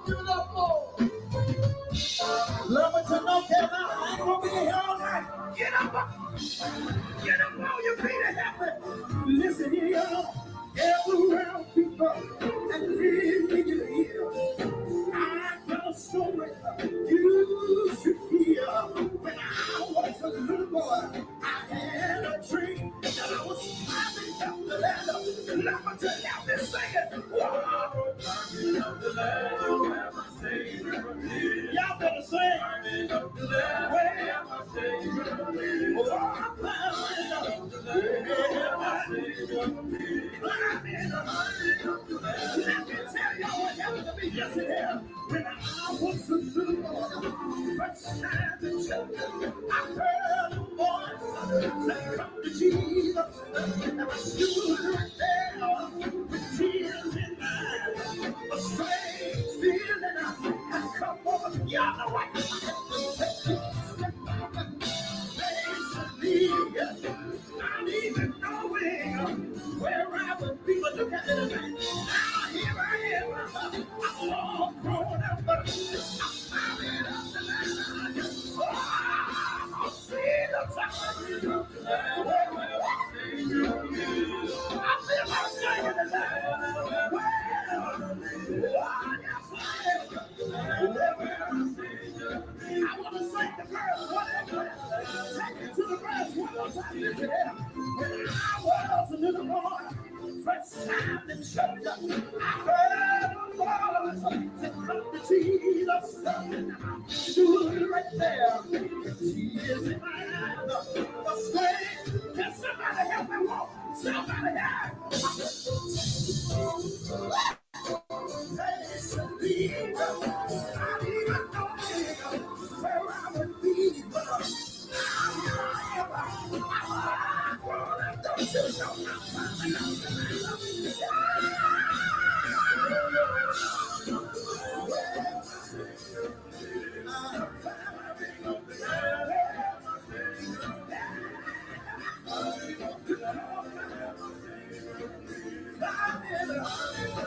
give it up for. Love it to know that I ain't gonna be here all night. Get up on your feet and help me. Listen here, gather around people and leave me here. I got a story you should hear. When I was a little boy, I had a dream that I was climbing up the ladder. And I'm gonna tell me sing it. Whoa, climbing up the ladder where my Savior is. Y'all better sing. Climbing up the ladder where my Savior is. Oh, I'm climbing up the ladder where my Savior is. Climbing up the ladder. Let me tell y'all what happened to me yesterday. When I was a little boy, first time in church, I heard a voice say, "Come to Jesus." And I stood right there with tears in my eyes. A strange feeling had come over me. Y'all know what? Not even knowing where I would be, but look at it again. Now here I am. I'm all grown up, but I'm in up the line. Oh, see the time. I feel like singing the line. I want to sing the verse, whatever. Take it to the verse one more time. Listen here. When I was a little boy, first time in church, I heard a voice say, "Come to Jesus." And I stood right there, tears in my eyes. A strange, can somebody help me walk? Somebody help. Not even knowing where I would be, but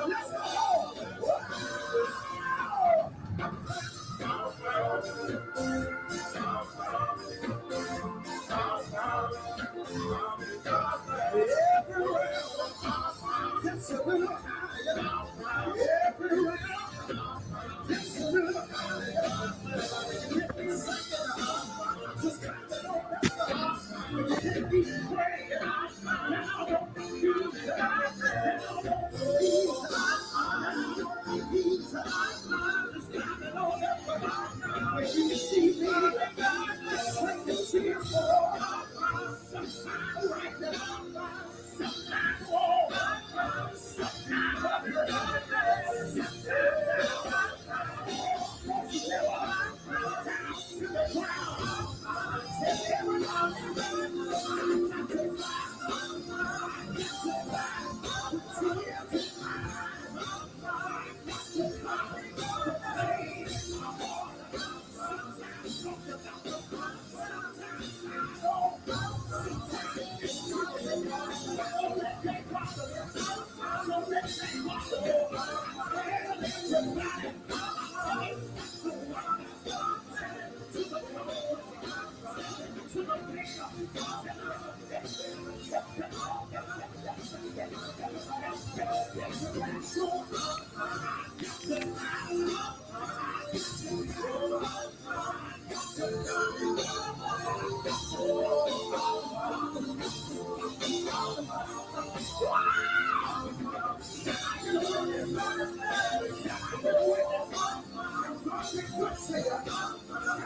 let's everywhere, just a little higher. Everywhere, just a little higher. Get me singing, just clapping on that. Get me praying. Now don't confuse it. Now don't confuse it. Just clapping on that. When you see me, like the tears fall. Sometimes right now, sometimes wrong, sometimes up your sometimes down to the ground.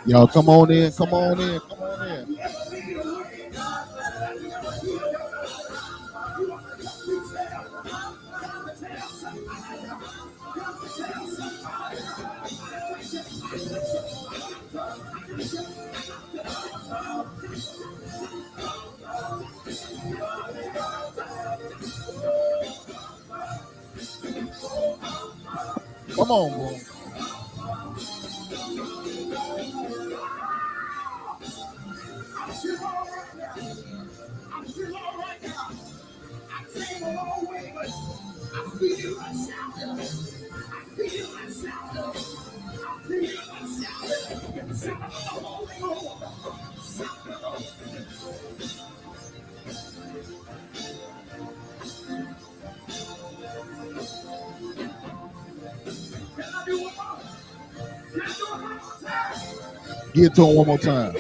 Y'all come on in, come on in, come on in. Come on, boy. I'm still all right now. I came a long way, but I feel like shouting. I Get it to him one more time.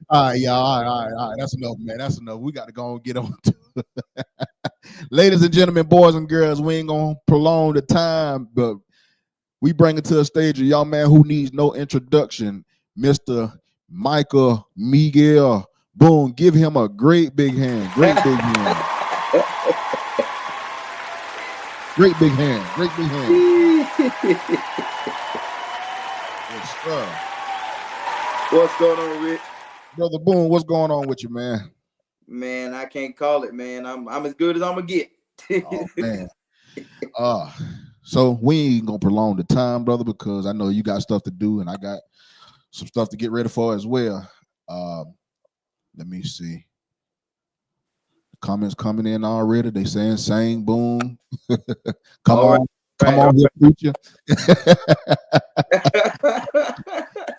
All right, y'all. All right. That's enough, man. That's enough. We got to go and get on. Ladies and gentlemen, boys and girls, we ain't gonna prolong the time, but we bring it to a stage a young man who needs no introduction, Mr. Michael Miguel Boone. Give him a great big hand. Great big hand. Great big hand. Great big hand. What's going on, Rick? Brother Boone, what's going on with you, man? Man, I can't call it, man. I'm as good as I'm gonna get. Oh man. So we ain't gonna prolong the time, brother, because I know you got stuff to do and I got some stuff to get ready for as well. Let me see. Comments coming in already. They saying "Sang Boone." Come on, here, preacher.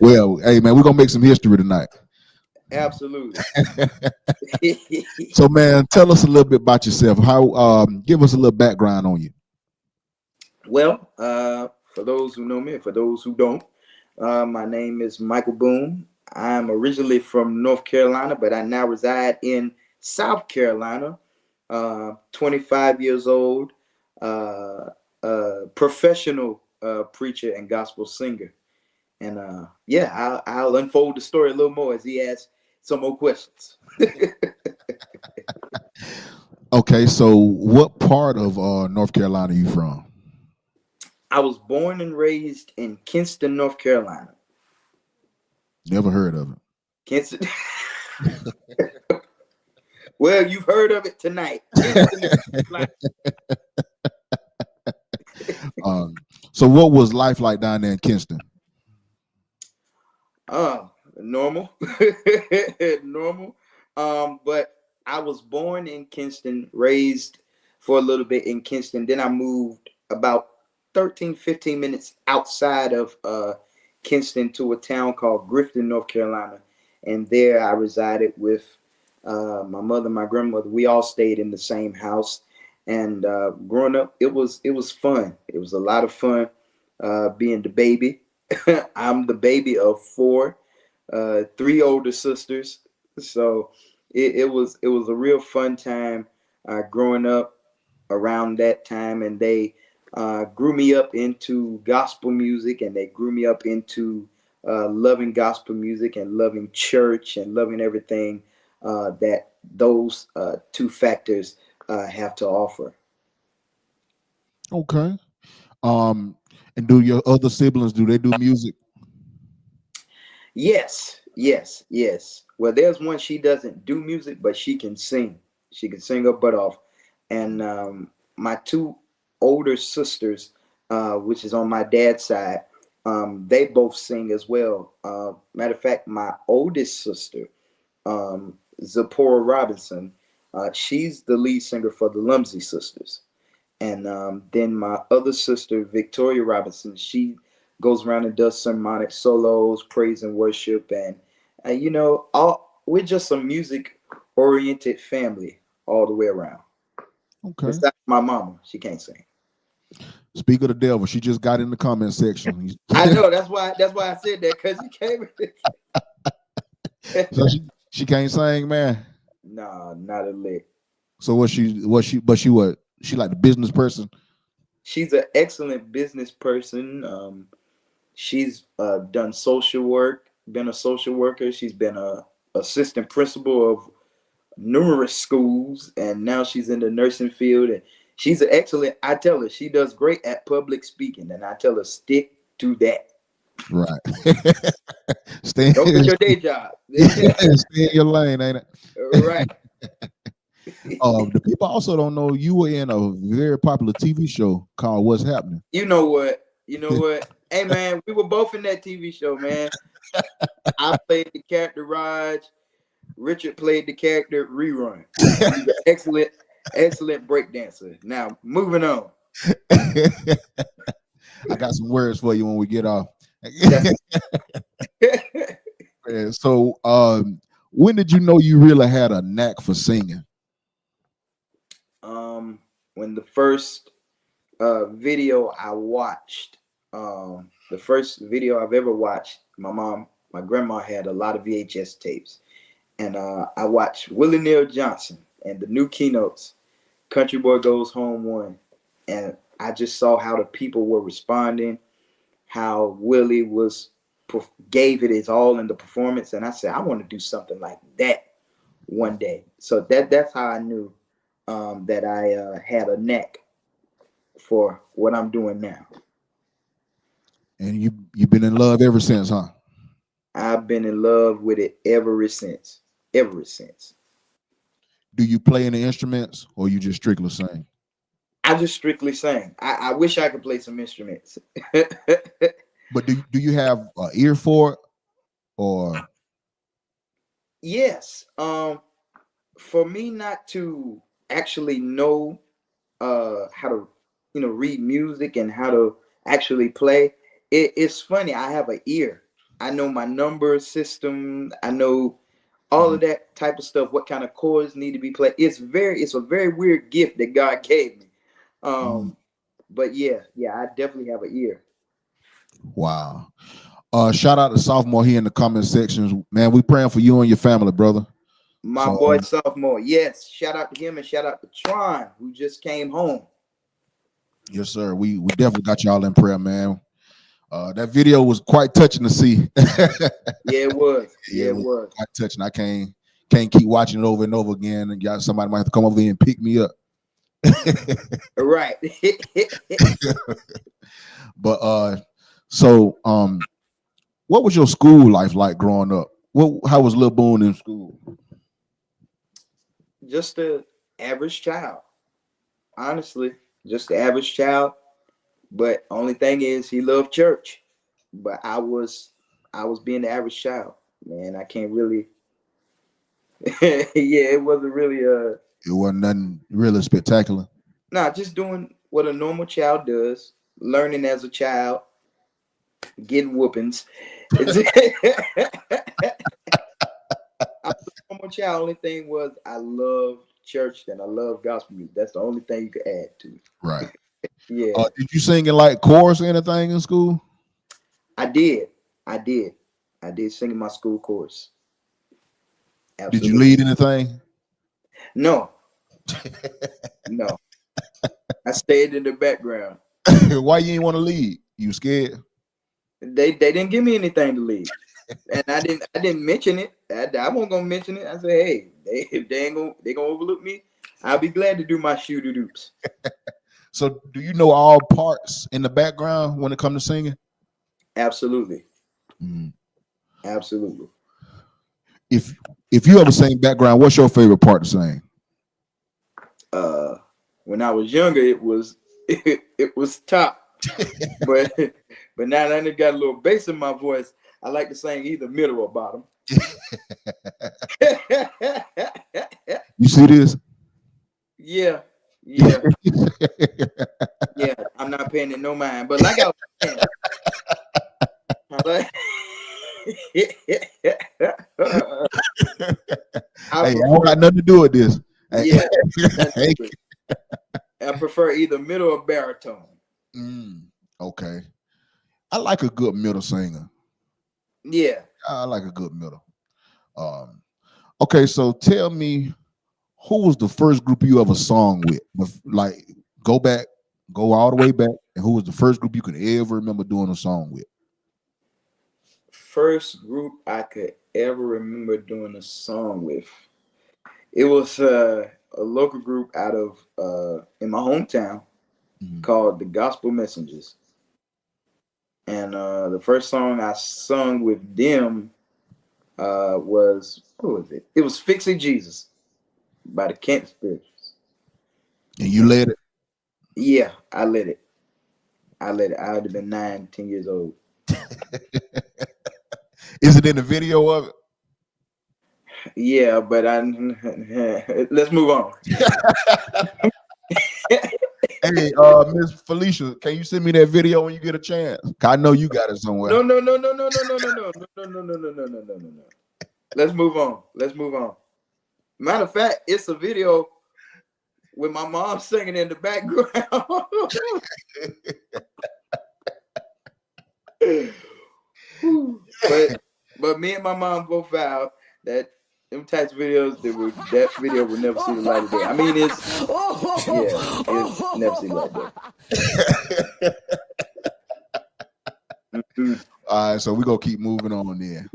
Well, hey man, we're gonna make some history tonight. Absolutely. So, man, tell us a little bit about yourself. How? Give us a little background on you. Well, for those who know me, and for those who don't, my name is Michael Boone. I'm originally from North Carolina, but I now reside in South Carolina. 25 years old, professional preacher and gospel singer. And yeah, I'll unfold the story a little more as he asks some more questions. Okay, so what part of North Carolina are you from? I was born and raised in Kinston, North Carolina. Never heard of it. Kinston. Well, you've heard of it tonight. So what was life like down there in Kinston? Normal. Normal. But I was born in Kinston, raised for a little bit in Kinston. Then I moved about 13, 15 minutes outside of Kinston to a town called Grifton, North Carolina. And there I resided with my mother, my grandmother. We all stayed in the same house. And growing up, it was fun. It was a lot of fun being the baby. I'm the baby of four, three older sisters. So it was a real fun time growing up around that time. And they grew me up into gospel music, and they grew me up into loving gospel music and loving church and loving everything that those two factors have to offer. Okay. And do your other siblings, do they do music? Yes. Well, there's one, she doesn't do music, but she can sing. She can sing her butt off. And my two older sisters, which is on my dad's side, they both sing as well. Matter of fact, my oldest sister, Zipporah Robinson, she's the lead singer for the Lumsey Sisters. And then my other sister, Victoria Robinson, she goes around and does sermonic solos, praise and worship. And, we're just a music-oriented family all the way around. Okay. Besides my mama, she can't sing. Speak of the devil, she just got in the comment section. I know, that's why I said that, because she came. So she can't sing, man. No, not a lick. So she like the business person? She's an excellent business person. She's done social work, been a social worker. She's been a assistant principal of numerous schools, and now she's in the nursing field. And she's an excellent. I tell her she does great at public speaking, and I tell her stick to that. Right. Don't get your day job. Stay in your lane, ain't it? Right. The people also don't know you were in a very popular TV show called What's Happening. You know what? Hey man, we were both in that TV show, man. I played the character Raj. Richard played the character Rerun. He's an excellent breakdancer. Now, moving on. I got some words for you when we get off. So, when did you know you really had a knack for singing? When the first video I watched, the first video I've ever watched, my grandma had a lot of VHS tapes, and I watched Willie Neal Johnson and the new keynotes. Country Boy Goes Home 1, and I just saw how the people were responding, how Willie gave it his all in the performance, and I said I want to do something like that one day. So that's how I knew that I had a knack for what I'm doing now. And you've been in love ever since, huh? I've been in love with it ever since. Ever since. Do you play any instruments, or you just strictly sing? I just strictly sing. I wish I could play some instruments. But do you have an ear for it, or? Yes. For me not to actually know how to read music and how to actually play, it's funny. I have an ear. I know my number system. I know all of that type of stuff. What kind of chords need to be played? It's a very weird gift that God gave me. But yeah, I definitely have an ear. Wow. Shout out to Sophomore here in the comment sections. Man, we praying for you and your family, brother. My boy Sophomore. Yes. Shout out to him, and shout out to Tron, who just came home. Yes, sir. We definitely got y'all in prayer, man. That video was quite touching to see. Yeah, it was. Yeah, it was quite touching. I can't keep watching it over and over again, and got somebody might have to come over here and pick me up. Right. But so what was your school life like growing up? How was Lil Boone in school? Just an average child. Honestly, just the average child. But only thing is, he loved church. But I was being the average child. Man, I can't really. Yeah, it wasn't really It wasn't nothing really spectacular. Nah, just doing what a normal child does, learning as a child, getting whoopings. I was a normal child. Only thing was I love church and I love gospel music. That's the only thing you could add to it. Right. Yeah. Did you sing in like chorus or anything in school? I did sing in my school chorus. Absolutely. Did you lead anything? No. No. I stayed in the background. Why you didn't want to lead? You scared? They didn't give me anything to lead. And I didn't mention it. I wasn't gonna mention it. I said, hey, if they gonna overlook me, I'll be glad to do my shoot-a-doops. So do you know all parts in the background when it comes to singing? Absolutely. Absolutely. If you ever sing background, what's your favorite part to sing? When I was younger, it was top. but now that I got a little bass in my voice, I like to sing either middle or bottom. You see this? Yeah. Yeah, I'm not paying it no mind. But like I was saying, I don't got nothing to do with this. Yeah. I prefer either middle or baritone. Okay. I like a good middle singer. Yeah. I like a good middle. Okay, so tell me, who was the first group you ever sung with? Like, go all the way back, and who was the first group you could ever remember doing a song with? First group I could ever remember doing a song with. It was a local group out of in my hometown called the Gospel Messengers. And the first song I sung with them was, what was it? It was Fixing Jesus by the Kent Spirituals. And you led it? Yeah, I led it. I let it. I would have been 9, 10 years old. Is it in the video of it? Yeah, but let's move on. Hey, Miss Felicia, can you send me that video when you get a chance? I know you got it somewhere. No. Let's move on. Let's move on. Matter of fact, it's a video with my mom singing in the background. but me and my mom both vowed that them types of videos that video will never see the light of day. I mean, it's never see the light of day. Mm-hmm. All right, so we're gonna keep moving on there.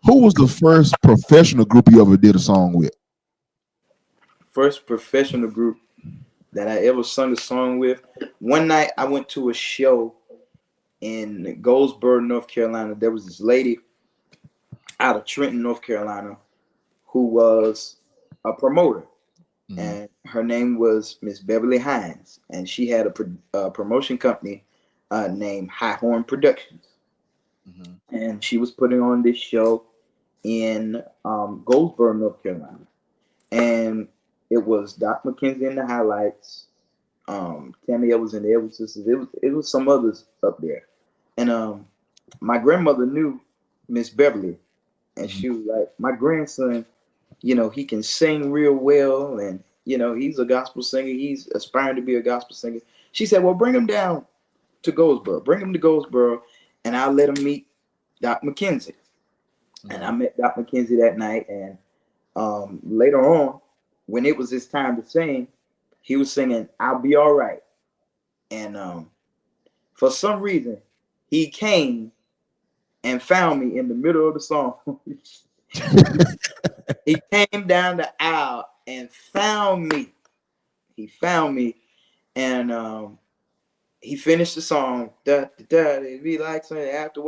Who was the first professional group you ever did a song with? First professional group that I ever sung a song with. One night I went to a show in Goldsboro, North Carolina. There was this lady out of Trenton, North Carolina, who was a promoter. Mm-hmm. And her name was Miss Beverly Hines. And she had a promotion company named High Horn Productions. Mm-hmm. And she was putting on this show in Goldsboro, North Carolina. And it was Doc McKenzie in the highlights, Tammy Edwards and the Edwards sisters. It was some others up there. And my grandmother knew Miss Beverly. And she was like, my grandson, you know, he can sing real well. And, you know, he's a gospel singer. He's aspiring to be a gospel singer. She said, well, bring him down to Goldsboro. Bring him to Goldsboro, and I'll let him meet Doc McKenzie. Mm-hmm. And I met Doc McKenzie that night. And later on, when it was his time to sing, he was singing I'll Be All Right. And for some reason, he came and found me in the middle of the song. He came down the aisle and found me. He found me, and he finished the song. Da, da, da, it'd be like something after a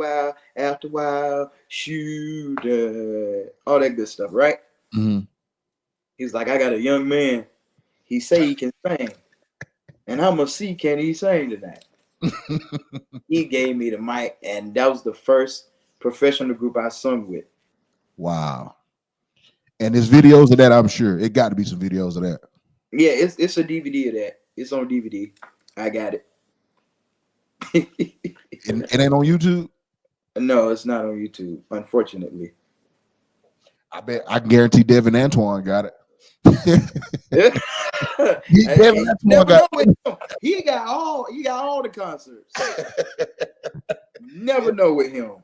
while, shoot, all that good stuff, right? Mm-hmm. He's like, I got a young man. He say he can sing, and how much can he sing tonight? He gave me the mic, and that was the first professional group I sung with. Wow. And there's videos of that, I'm sure. It got to be some videos of that. Yeah, it's a DVD of that. It's on DVD. I got it. It ain't on YouTube? No, it's not on YouTube, unfortunately. I guarantee Devin Antoine got it. He got all the concerts. Never know with him.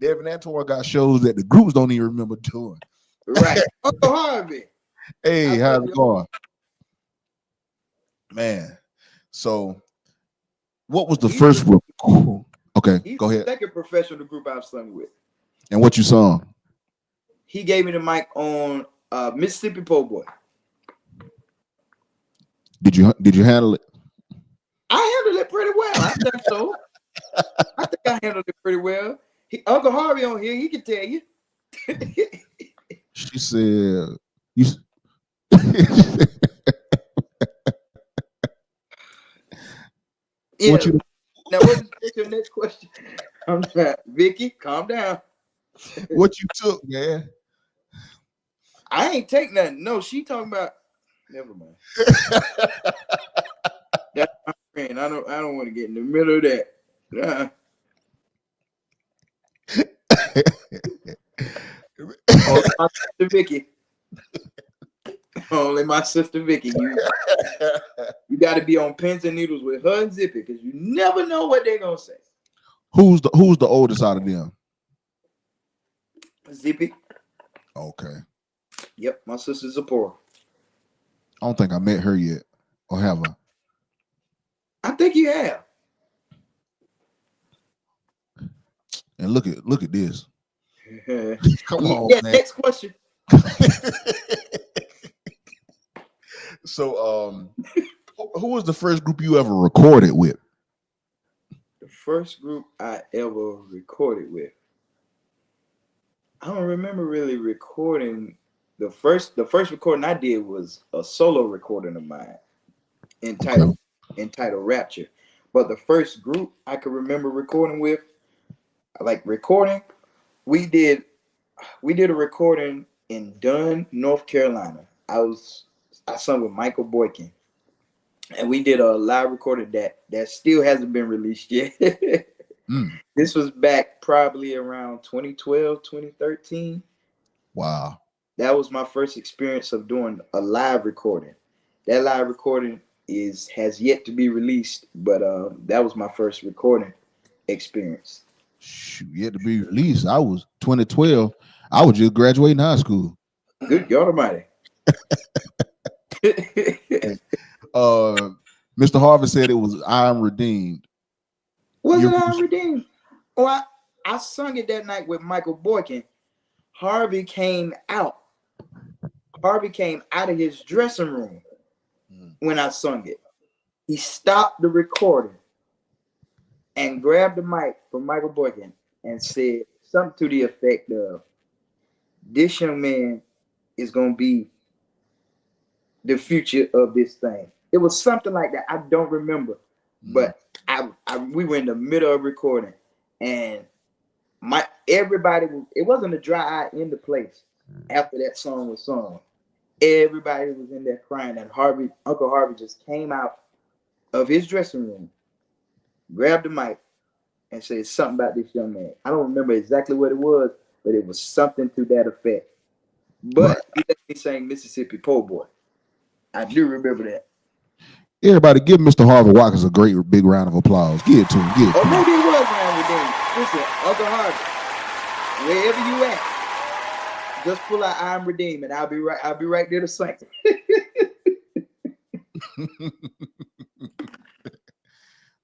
Devin Antoine got shows that the groups don't even remember doing. Right. Uncle Harvey. Hey, how's it going? Man. So what was the first group? Okay, go ahead. The second professional group I've sung with. And what you sung? He gave me the mic on Mississippi Po' Boy. Did you handle it? I handled it pretty well. I think so. I think I handled it pretty well. Uncle Harvey on here, he can tell you. She said, "You." Yeah. Now, what's your next question? I'm trying. Vicky, calm down. What you took, man? I ain't take nothing. No, she talking about. Never mind. That's my friend. I don't want to get in the middle of that. Only my sister Vicky. Only my sister Vicky. You got to be on pins and needles with her and Zippy because you never know what they're gonna say. Who's the oldest out of them? Zippy. Okay. Yep, my sister's Zipporah. I don't think I met her yet, or have I? I think you have. And look at this. Come on, man. Next question. So, who was the first group you ever recorded with? The first group I ever recorded with. I don't remember really recording The first recording I did was a solo recording of mine entitled Rapture. But the first group I could remember recording with, we did a recording in Dunn, North Carolina. I sung with Michael Boykin. And we did a live recording that still hasn't been released yet. This was back probably around 2012, 2013. Wow. That was my first experience of doing a live recording. That live recording has yet to be released, but that was my first recording experience. Shoot, yet to be released. I was 2012. I was just graduating high school. Good God Almighty. Mr. Harvey said it was I Am Redeemed. Was it I Am Redeemed? Oh, I sung it that night with Michael Boykin. Harvey came out of his dressing room when I sung it. He stopped the recording and grabbed the mic from Michael Boykin and said something to the effect of, "This young man is going to be the future of this thing." It was something like that. I don't remember, but we were in the middle of recording, and it wasn't a dry eye in the place after that song was sung. Everybody was in there crying, and Uncle Harvey just came out of his dressing room, grabbed the mic, and said something about this young man. I don't remember exactly what it was, but it was something to that effect. But he let me sing Mississippi Po' Boy. I do remember that. Everybody give Mr. Harvey Watkins a great big round of applause. Give it to him. Give it to him. Maybe it was Ryan Redeemed. Listen, Uncle Harvey, wherever you at, just pull out I'm Redeemed, and I'll be right there to sing.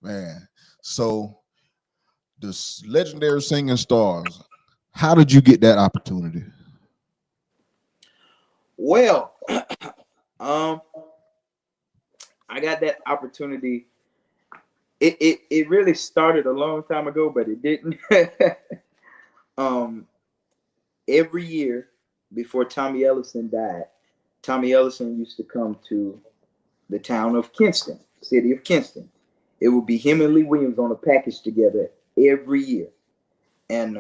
Man, so the legendary singing stars, how did you get that opportunity? Well, I got that opportunity. It really started a long time ago, but it didn't. Every year before Tommy Ellison died, Tommy Ellison used to come to the town of Kinston, city of Kinston. It would be him and Lee Williams on a package together every year. And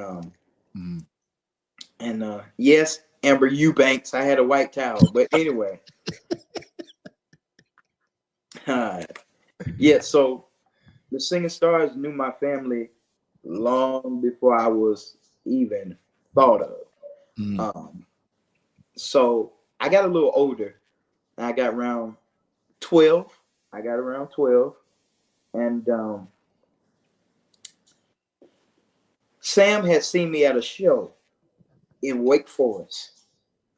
yes, Amber Eubanks, I had a white towel, but anyway. Yeah, so the Singing Stars knew my family long before I was even thought of. So I got a little older. I got around 12. And Sam had seen me at a show in Wake Forest.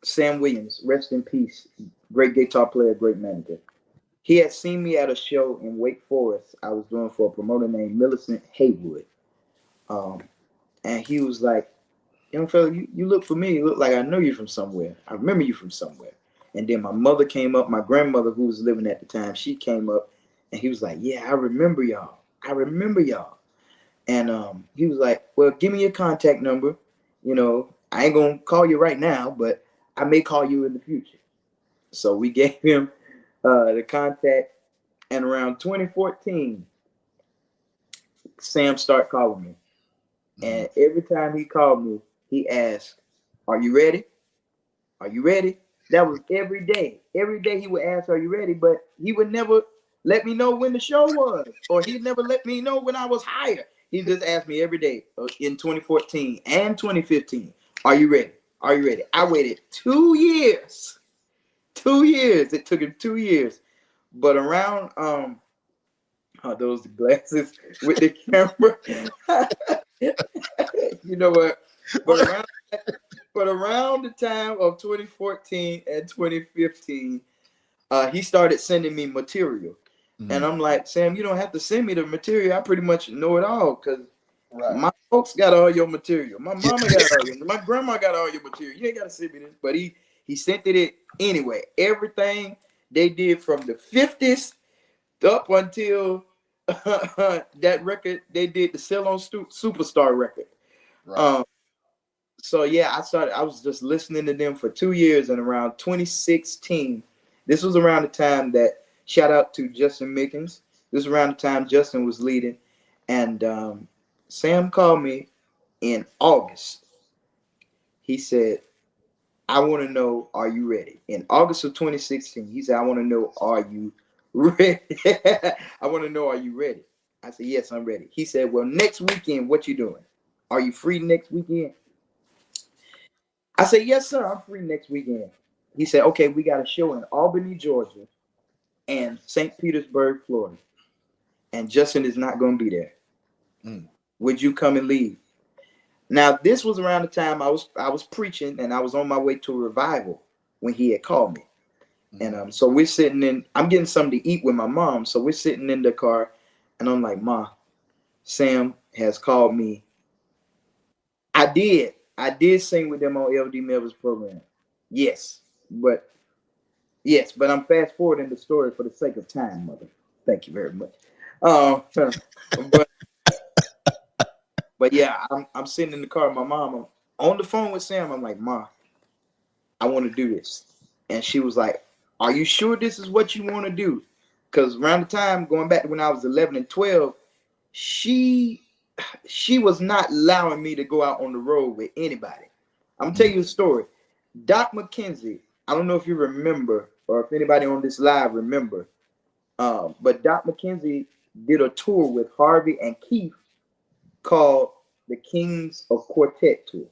Sam Williams, rest in peace, great guitar player, great manager. He had seen me at a show in Wake Forest I was doing for a promoter named Millicent Haywood. And he was like, "Young fella, you look familiar. You look like I know you from somewhere. I remember you from somewhere." And then my mother came up, my grandmother who was living at the time, she came up, and he was like, "Yeah, I remember y'all. And he was like, "Well, give me your contact number. You know, I ain't going to call you right now, but I may call you in the future." So we gave him the contact, and around 2014, Sam started calling me. And every time he called me, he asked, "Are you ready? Are you ready?" That was every day. Every day he would ask, "Are you ready?" But he would never let me know when the show was, or he'd never let me know when I was hired. He just asked me every day in 2014 and 2015, "Are you ready? Are you ready?" I waited 2 years. 2 years. It took him 2 years. But around those glasses with the camera. You know what? But around the time of 2014 and 2015, he started sending me material. And I'm like, "Sam, you don't have to send me the material. I pretty much know it all because my folks got all your material. My mama got all your, my grandma got all your material. You ain't got to send me this." But he sent it anyway. Everything they did from the 50s up until that record they did, the Sell on Superstar record. Right. So yeah, I was just listening to them for 2 years, and around 2016, this was around the time that, shout out to Justin Mickens. This was around the time Justin was leading, and Sam called me in August. He said, I want to know, are you ready? In August of 2016, he said, I want to know, are you ready? I want to know, are you ready? I said, yes, I'm ready. He said, well, next weekend, what you doing? Are you free next weekend? I said, yes, sir, I'm free next weekend. He said, okay, we got a show in Albany, Georgia, and St. Petersburg, Florida. And Justin is not going to be there. Would you come and lead? Now, this was around the time I was preaching, and I was on my way to a revival when he had called me. And so we're sitting in, I'm getting something to eat with my mom. So we're sitting in the car, and I'm like, Ma, Sam has called me. I did sing with them on LD Melvin's program. Yes, but I'm fast forwarding the story for the sake of time, Mother. Thank you very much. But yeah, I'm sitting in the car with my mom. I'm on the phone with Sam. I'm like, Ma, I want to do this. And she was like, are you sure this is what you want to do? Because around the time, going back to when I was 11 and 12, she was not allowing me to go out on the road with anybody. I'm going to tell you a story. Doc McKenzie, I don't know if you remember, or if anybody on this live remember, but Doc McKenzie did a tour with Harvey and Keith called the Kings of Quartet Tour.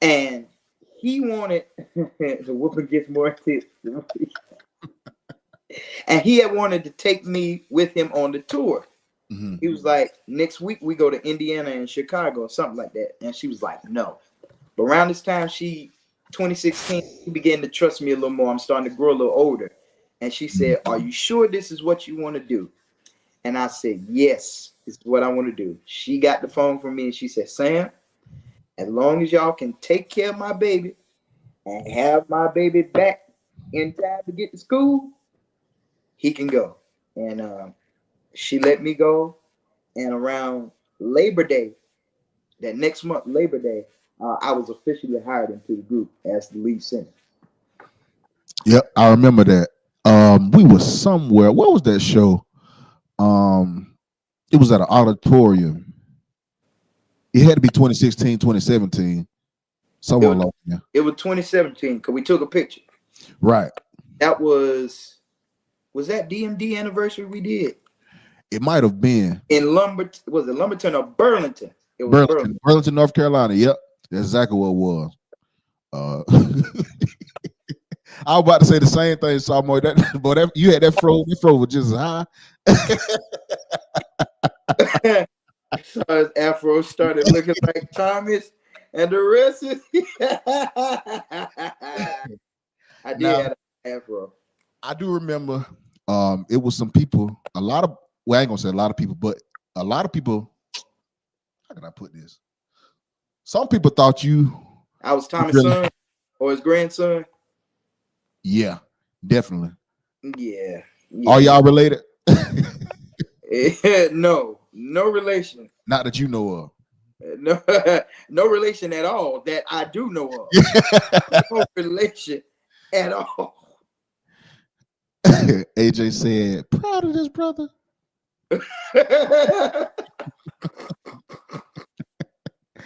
And he wanted, the whooping gets more intense. And he had wanted to take me with him on the tour. He was like, next week we go to Indiana and Chicago or something like that. And she was like, no. But around this time, 2016, she began to trust me a little more. I'm starting to grow a little older. And she said, are you sure this is what you want to do? And I said, yes, this is what I want to do. She got the phone from me and she said, Sam, as long as y'all can take care of my baby and have my baby back in time to get to school, he can go. And she let me go. And around Labor Day, that next month, Labor Day, I was officially hired into the group as the lead singer. Yep, I remember that. We were somewhere. What was that show? It was at an auditorium. It had to be 2016, 2017. Somewhere along there. It was 2017 because we took a picture. Right. That was that DMD anniversary we did? It might have been. In Lumberton or Burlington? It was Burlington, North Carolina. Yep. That's exactly what it was. I was about to say the same thing, Samoy. But you had that fro. That fro was just high. So his afro started looking like Thomas, and the rest is. I did have an afro. I do remember. It was some people. I ain't gonna say a lot of people, but a lot of people. How can I put this? Some people thought I was Thomas' son or his grandson. Yeah, definitely. Yeah. Are y'all related? No relation. Not that you know of. No relation at all that I do know of. No relation at all. AJ said, proud of this brother.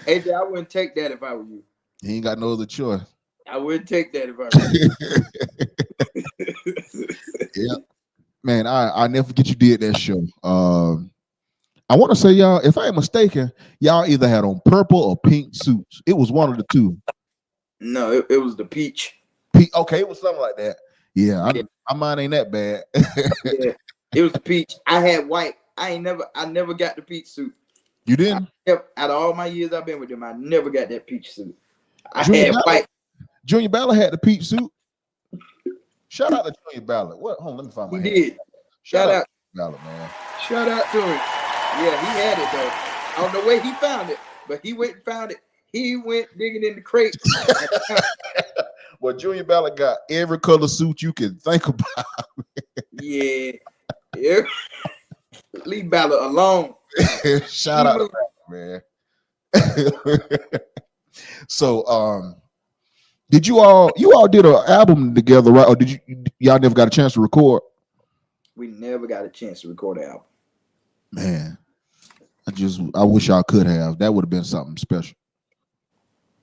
AJ, I wouldn't take that if I were you. He ain't got no other choice. I wouldn't take that if I were you. Yeah. Man, I never forget you did that show. I want to say, y'all, if I ain't mistaken, y'all either had on purple or pink suits. It was one of the two. No, it was the peach. Okay, it was something like that. Yeah, my mind ain't that bad. Yeah, it was the peach. I had white. I never got the peach suit. You didn't? Out of all my years I've been with them, I never got that peach suit. I had white. Junior Ballard had the peach suit. Shout out to Junior Ballard. What? Hold on, let me find my. He did. Shout out to Ballard, man. Shout out to him. Yeah, he had it though. I don't know where he found it, but he went and found it. He went digging in the crate. Well, Junior Ballard got every color suit you can think about. Yeah. Leave Ballard alone. Shout out to Ballard, man. So, did you all did an album together, right? Or did y'all never got a chance to record? We never got a chance to record an album. Man, I wish y'all could have. That would have been something special.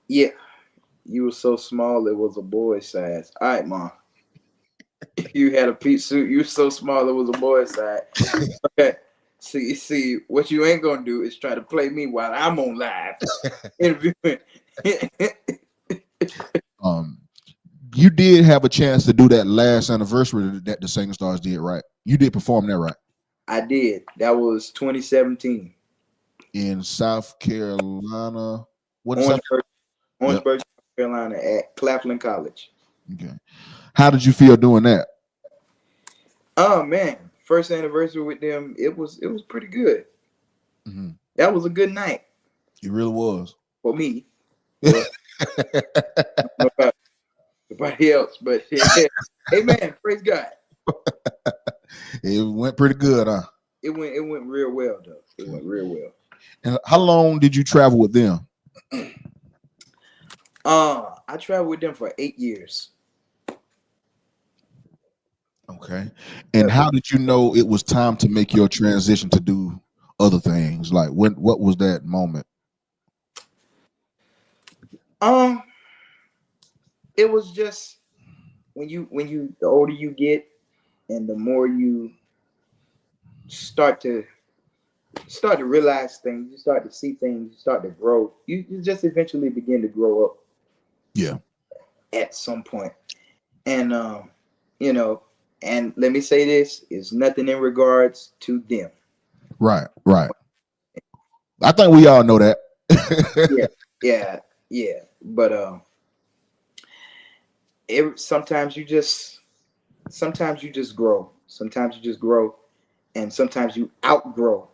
Yeah, you were so small it was a boy's size. All right, Mom. You had a Pete suit. You were so small it was a boy's size. Okay. See, what you ain't gonna do is try to play me while I'm on live interviewing. You did have a chance to do that last anniversary that the Singing Stars did, right? You did perform there, right? I did. That was 2017 in South Carolina. What is that? Orangeburg, South Carolina, at Claflin College. Okay. How did you feel doing that? Oh man, first anniversary with them, it was pretty good. Mm-hmm. That was a good night. It really was for me. Nobody else, but yeah. Amen. Praise God. It went pretty good, huh? It went real well, though. It went real well. And how long did you travel with them? I traveled with them for 8 years. Okay. And how did you know it was time to make your transition to do other things? Like what was that moment? It was just when you the older you get and the more you start to realize things, you start to see things, you start to grow. You just eventually begin to grow up. Yeah. At some point. And and let me say this, is nothing in regards to them. Right. I think we all know that. yeah. But sometimes you just grow. Sometimes you just grow, and sometimes you outgrow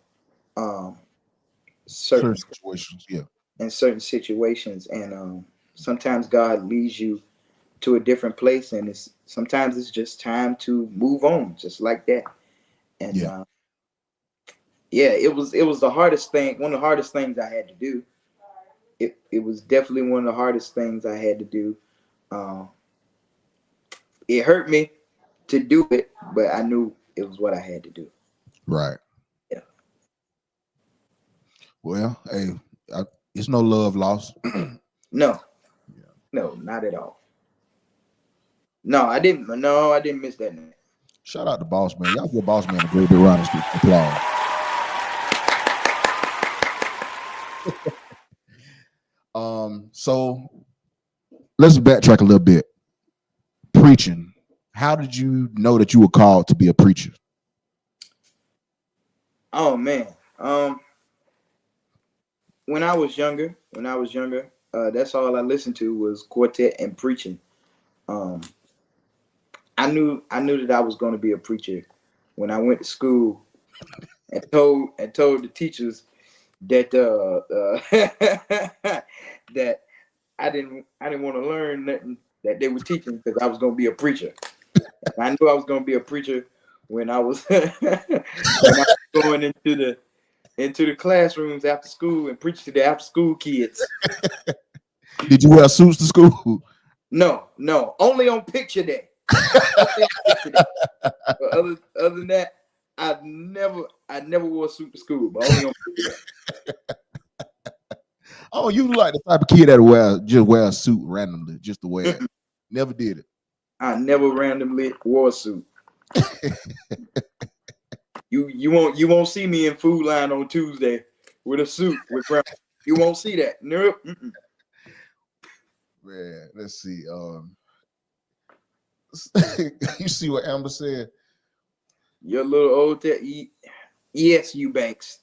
certain situations. Yeah. In certain situations, and sometimes God leads you to a different place, and sometimes it's just time to move on, just like that. And it was the hardest thing, one of the hardest things I had to do. It was definitely one of the hardest things I had to do. It hurt me to do it, but I knew it was what I had to do. Right. Yeah. Well, hey, it's no love lost. No, not at all. No, I didn't miss that night. Shout out to Boss Man. Y'all give Boss Man a great big round of applause. So let's backtrack a little bit. Preaching. How did you know that you were called to be a preacher? Oh man. When I was younger, that's all I listened to was quartet and preaching. I knew that I was going to be a preacher when I went to school and told the teachers that that I didn't want to learn nothing that they were teaching because I was going to be a preacher. And I knew I was going to be a preacher when I was going into the classrooms after school and preaching to the after school kids. Did you wear suits to school? No, only on picture day. But other than that, I never wore a suit to school, but only on picture day. Oh, you like the type of kid that wear a suit randomly just to wear it. Never did it. I never randomly wore a suit. You won't see me in Food Line on Tuesday with a suit with grandma. You won't see that. Nope. Man, let's see. You see what Amber said? Your little old yes, Eubanks.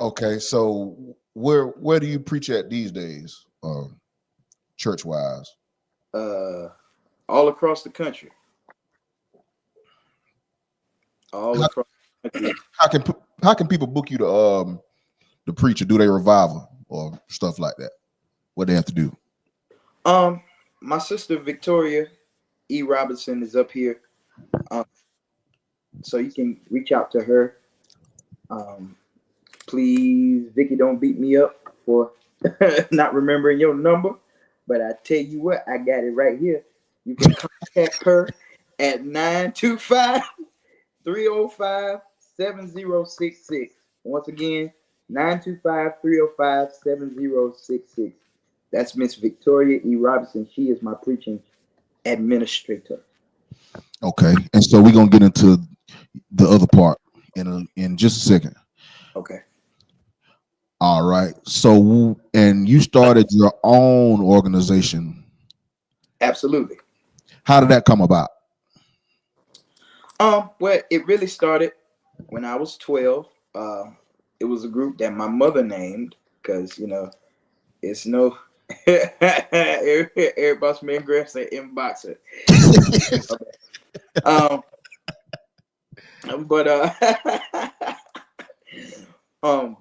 Okay, so where do you preach at these days, church wise? All across the country. All across the country. How can people book you to preach, or do they revival or stuff like that? What they have to do? My sister Victoria E. Robinson is up here. So you can reach out to her. Please, Vicky, don't beat me up for not remembering your number. But I tell you what, I got it right here. You can contact her at 925-305-7066. Once again, 925-305-7066. That's Miss Victoria E. Robinson. She is my preaching administrator. Okay, and so we're gonna get into the other part in just a second. Okay. All right. So, and you started your own organization. Absolutely. How did that come about? Well, it really started when I was 12. It was a group that my mother named because it's no every boss man girl say inboxer. um, but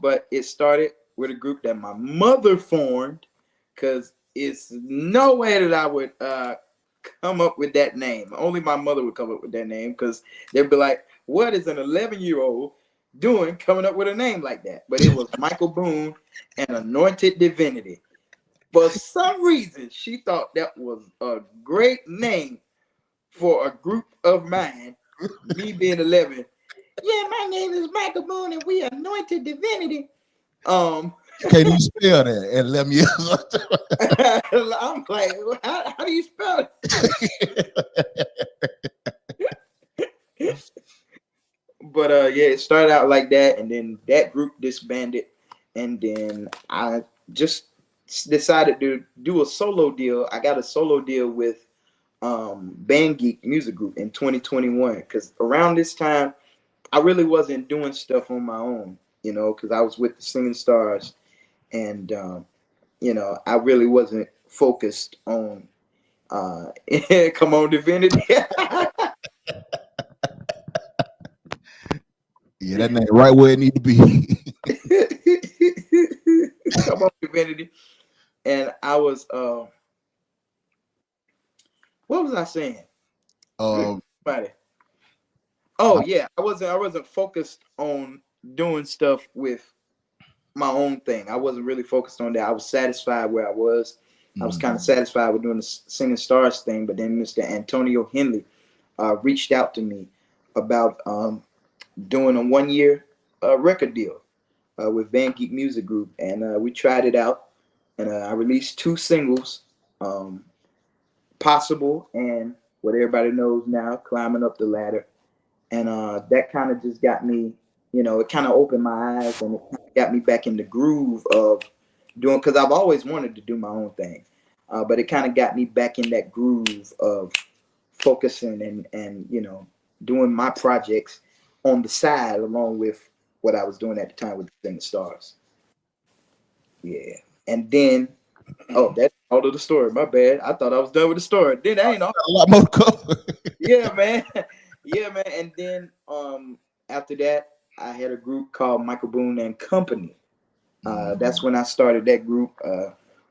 but it started with a group that my mother formed because it's no way that I would come up with that name. Only my mother would come up with that name because they'd be like, what is an 11-year-old doing coming up with a name like that? But it was Michael Boone and Anointed Divinity. For some reason, she thought that was a great name for a group of mine, me being 11. Yeah, my name is Michael Boone and we Anointed Divinity. Can you spell that at 11 years old? I'm like, how do you spell it? But yeah, it started out like that, and then that group disbanded, and then I just decided to do a solo deal. I got a solo deal with Band Geek Music Group in 2021 because around this time I really wasn't doing stuff on my own, because I was with the Singing Stars, and I really wasn't focused on come on Divinity. Yeah, that name right where it need to be. Come on Divinity. And I was what was I saying? Oh yeah, I wasn't focused on doing stuff with my own thing. I wasn't really focused on that. I was satisfied where I was. I was kind of satisfied with doing the Singing Stars thing, but then Mr. Antonio Henley reached out to me about doing a 1-year record deal with Band Geek Music Group, and we tried it out, and I released 2 singles, Possible and what everybody knows now, Climbing Up the Ladder, and that kind of just got me, it kind of opened my eyes, and it got me back in the groove of doing, because I've always wanted to do my own thing, but it kind of got me back in that groove of focusing and doing my projects on the side along with what I was doing at the time with the Singing Stars. Yeah. And then, that's all of the story. My bad. I thought I was done with the story. Then I ain't all. A lot more to cover. Yeah, man. Yeah, man. And then after that, I had a group called Michael Boone and Company. That's when I started that group.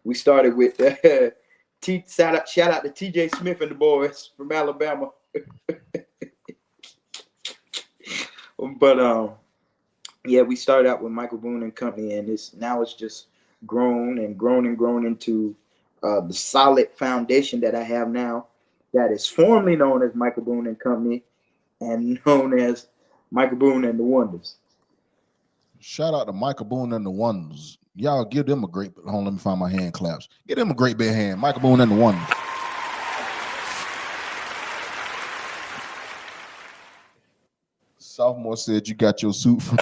We started with shout out to TJ Smith and the boys from Alabama. But yeah, we started out with Michael Boone and Company, and it's just grown and grown and grown into the solid foundation that I have now, that is formerly known as Michael Boone and Company and known as Michael Boone and the Wonders. Shout out to Michael Boone and the Wonders. Y'all give them a great. Hold on, let me find my hand claps. Give them a great big hand. Michael Boone and the Wonders. Sophomore said you got your suit from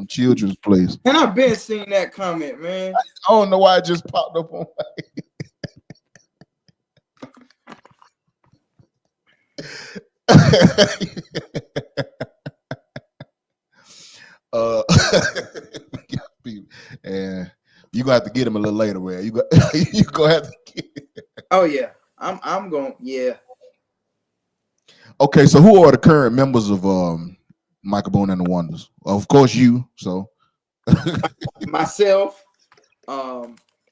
Children's Place. And I've been seeing that comment, man. I don't know why it just popped up on and you gonna have to get him a little later, man. You gonna have to get him. Oh yeah, I'm going. Yeah. Okay, so who are the current members of Michael Boone and the Wonders? Of course, you. So myself,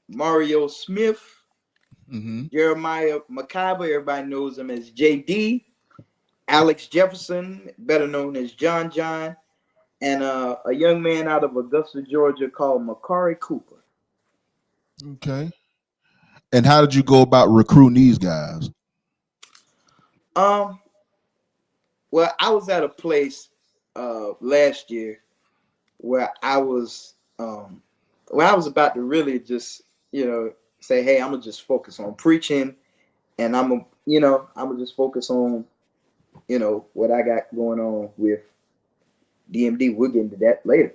Mario Smith, Jeremiah McIver, everybody knows him as JD, Alex Jefferson, better known as John, and a young man out of Augusta, Georgia, called Makari Cooper. Okay. And how did you go about recruiting these guys? Um, well, I was at a place last year where I was about to really just, say, hey, I'm gonna just focus on preaching, and I'm gonna just focus on, what I got going on with DMD. We'll get into that later.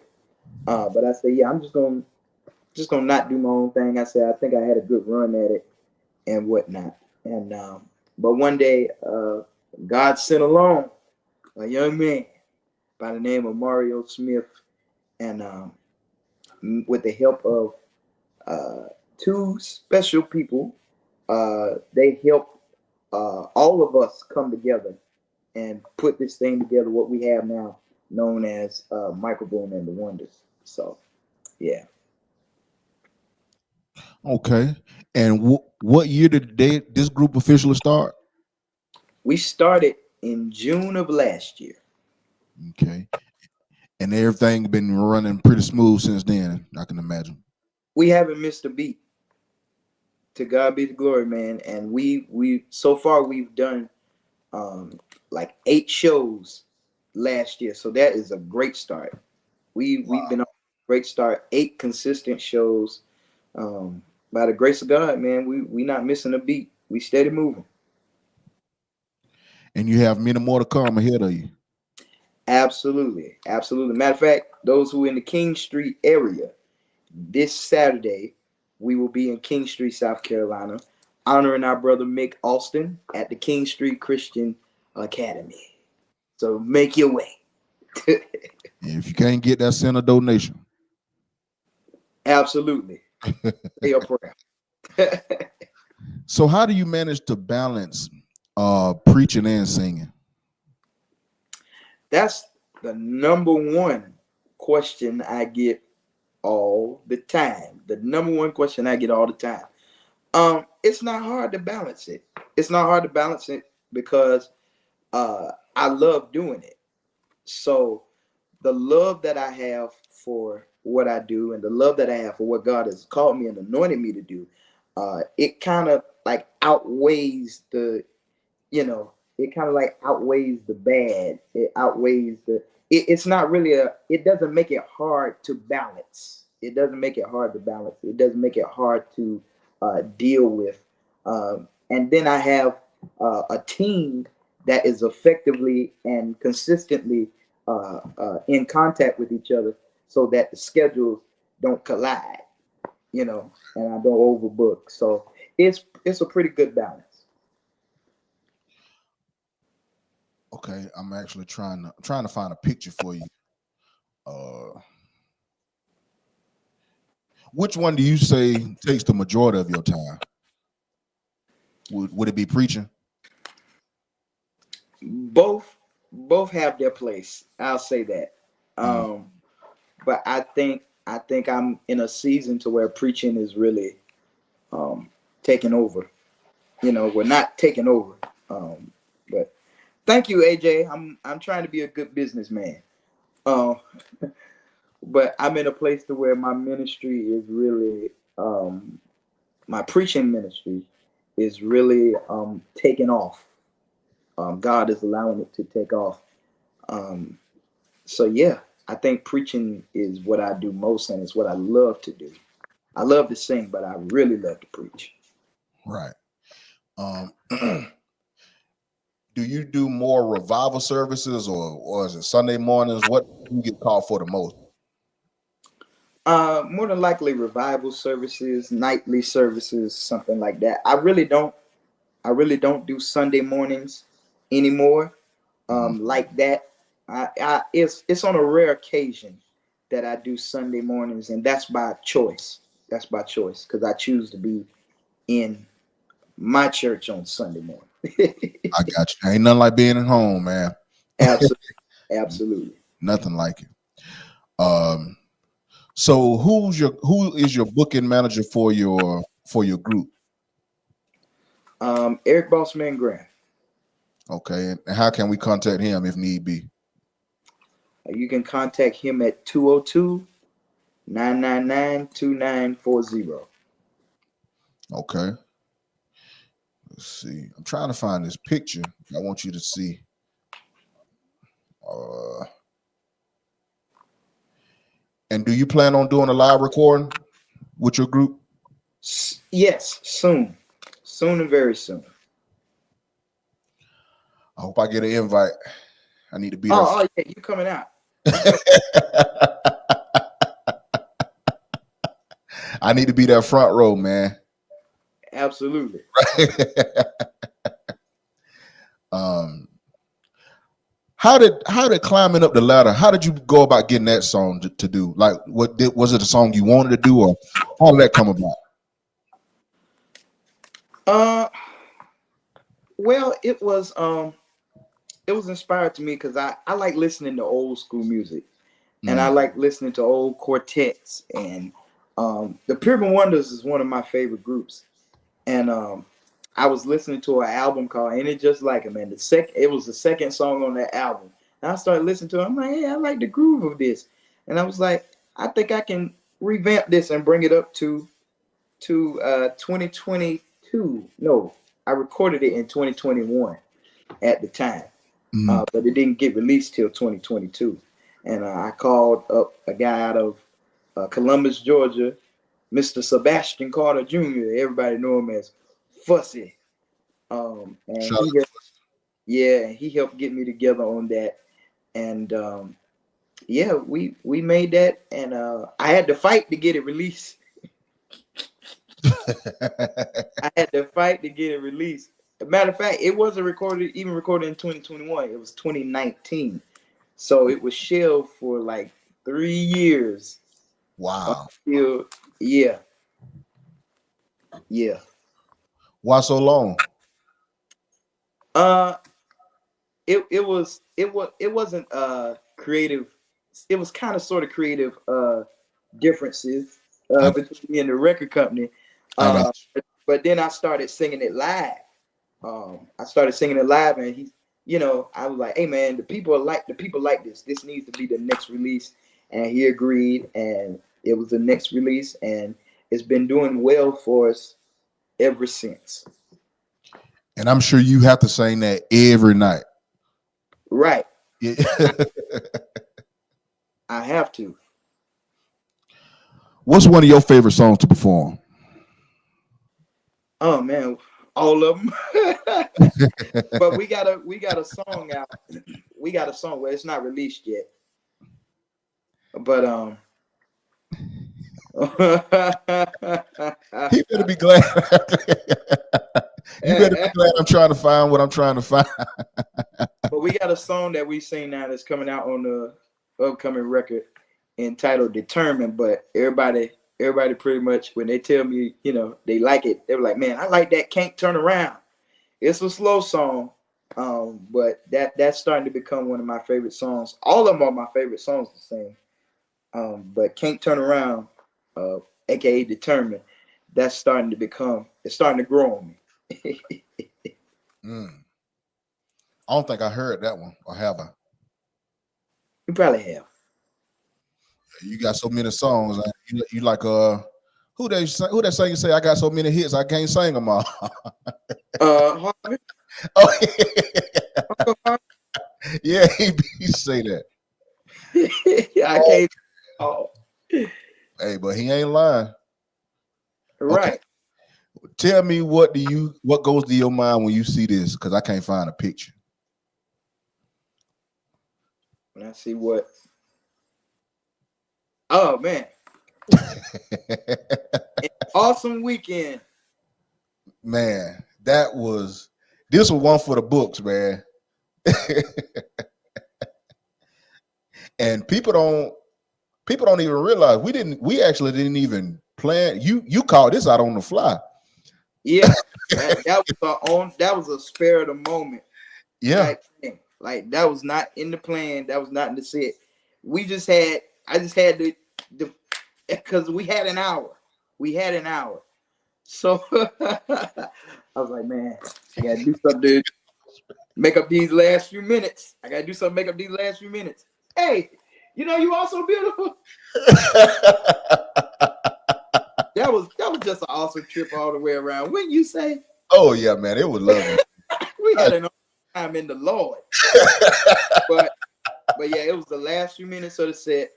But I say, yeah, I'm just gonna not do my own thing. I said, I think I had a good run at it and whatnot. And but one day, God sent along a young man by the name of Mario Smith, and with the help of two special people, they helped all of us come together and put this thing together. What we have now, known as Michael Boone and the Wonders. So, yeah. Okay. And what year did this group officially start? We started in June of last year. Okay. And everything been running pretty smooth since then, I can imagine. We haven't missed a beat. To God be the glory, man. And we so far we've done like 8 shows last year. So that is a great start. We've been on a great start, 8 consistent shows. By the grace of God, man, we not missing a beat. We steady moving. And you have many more to come ahead of you. Absolutely. Absolutely. Matter of fact, those who in the King Street area, this Saturday, we will be in King Street, South Carolina, honoring our brother Mick Alston at the King Street Christian Academy. So make your way. If you can't get that, send a donation. Absolutely. Say a prayer. So how do you manage to balance preaching and singing? That's the number one question I get all the time. The number one question I get all the time. It's not hard to balance it. It's not hard to balance it because I love doing it. So the love that I have for what I do and the love that I have for what God has called me and anointed me to do, it kind of like outweighs the, it kind of like outweighs the bad. It outweighs it's not really it doesn't make it hard to balance. It doesn't make it hard to balance. It doesn't make it hard to deal with. And then I have a team that is effectively and consistently in contact with each other so that the schedules don't collide, and I don't overbook. So it's a pretty good balance. Okay, I'm actually trying to find a picture for you. Which one do you say takes the majority of your time? Would it be preaching? Both have their place. I'll say that. But I think I'm in a season to where preaching is really taking over. We're not taking over. But thank you, AJ. I'm trying to be a good businessman. But I'm in a place to where my ministry is really my preaching ministry is really taking off. God is allowing it to take off. So yeah, I think preaching is what I do most, and it's what I love to do. I love to sing, but I really love to preach. Right. Do you do more revival services or is it Sunday mornings? What do you get called for the most? More than likely revival services, nightly services, something like that. I really don't do Sunday mornings anymore. Like that. It's on a rare occasion that I do Sunday mornings, and that's by choice. That's by choice because I choose to be in my church on Sunday morning. I got you. Ain't nothing like being at home, man. Absolutely, absolutely. Nothing like it. So who is your booking manager for your group? Eric Bossman Graham. Okay, and how can we contact him if need be? You can contact him at 202-999-2940. Okay. Let's see. I'm trying to find this picture. I want you to see. And do you plan on doing a live recording with your group? Yes, soon. Soon and very soon. I hope I get an invite. I need to be there. Oh yeah, you coming out. I need to be there front row, man. Absolutely. How did climbing up the ladder? How did you go about getting that song to do? Like, was it a song you wanted to do, or how did that come about? Well, it was inspired to me because I like listening to old school music, and I like listening to old quartets, and the Pilgrim Wonders is one of my favorite groups, and I was listening to an album called "Ain't It Just Like It," man. It was the second song on that album, and I started listening to it. I'm like, hey, I like the groove of this, and I was like, I think I can revamp this and bring it up to 2022. No, I recorded it in 2021 at the time, but it didn't get released till 2022. And I called up a guy out of Columbus, Georgia, Mr. Sebastian Carter Jr. Everybody know him as Fussy. And he helped get me together on that. And yeah, we made that, and I had to fight to get it released. I had to fight to get it released. As a matter of fact, it wasn't recorded in 2021. It was 2019. So it was shelved for like 3 years. Wow. Yeah. Why so long? It wasn't creative. It was kind of sort of creative differences between me and the record company. But then I started singing it live. And I was like, hey man, the people like this. This needs to be the next release. And he agreed, and it was the next release, and it's been doing well for us ever since. And I'm sure you have to sing that every night. Right. Yeah. I have to. What's one of your favorite songs to perform? Oh man, all of them. But we got a song out. We got a song where it's not released yet. But he better be glad. You better be glad I'm trying to find what I'm trying to find. But we got a song that we sing now that's coming out on the upcoming record entitled "Determined." But everybody pretty much, when they tell me, they like it, they're like, man, I like that "Can't Turn Around." It's a slow song, but that's starting to become one of my favorite songs. All of them are my favorite songs to sing. But "Can't Turn Around," aka "Determined," it's starting to grow on me. I don't think I heard that one, or have I? You probably have. You got so many songs. You like who that singer say I got so many hits I can't sing them all. Harvey? Oh yeah, he say that. I can't. Oh. Hey, but he ain't lying. Right. Okay. Tell me what goes to your mind when you see this, because I can't find a picture. When I see what? Oh man. An awesome weekend. Man, this was one for the books, man. And people don't even realize we actually didn't even plan. You called this out on the fly. Yeah, that was a spare of the moment. Yeah. Like that was not in the plan. That was not in the set. I just had to because we had an hour. So I was like, man, I gotta do something to make up these last few minutes. Hey, you also beautiful. That was just an awesome trip all the way around. Wouldn't you say? Oh yeah, man, it was lovely. We had an awesome time in the Lord. but yeah, it was the last few minutes of the set,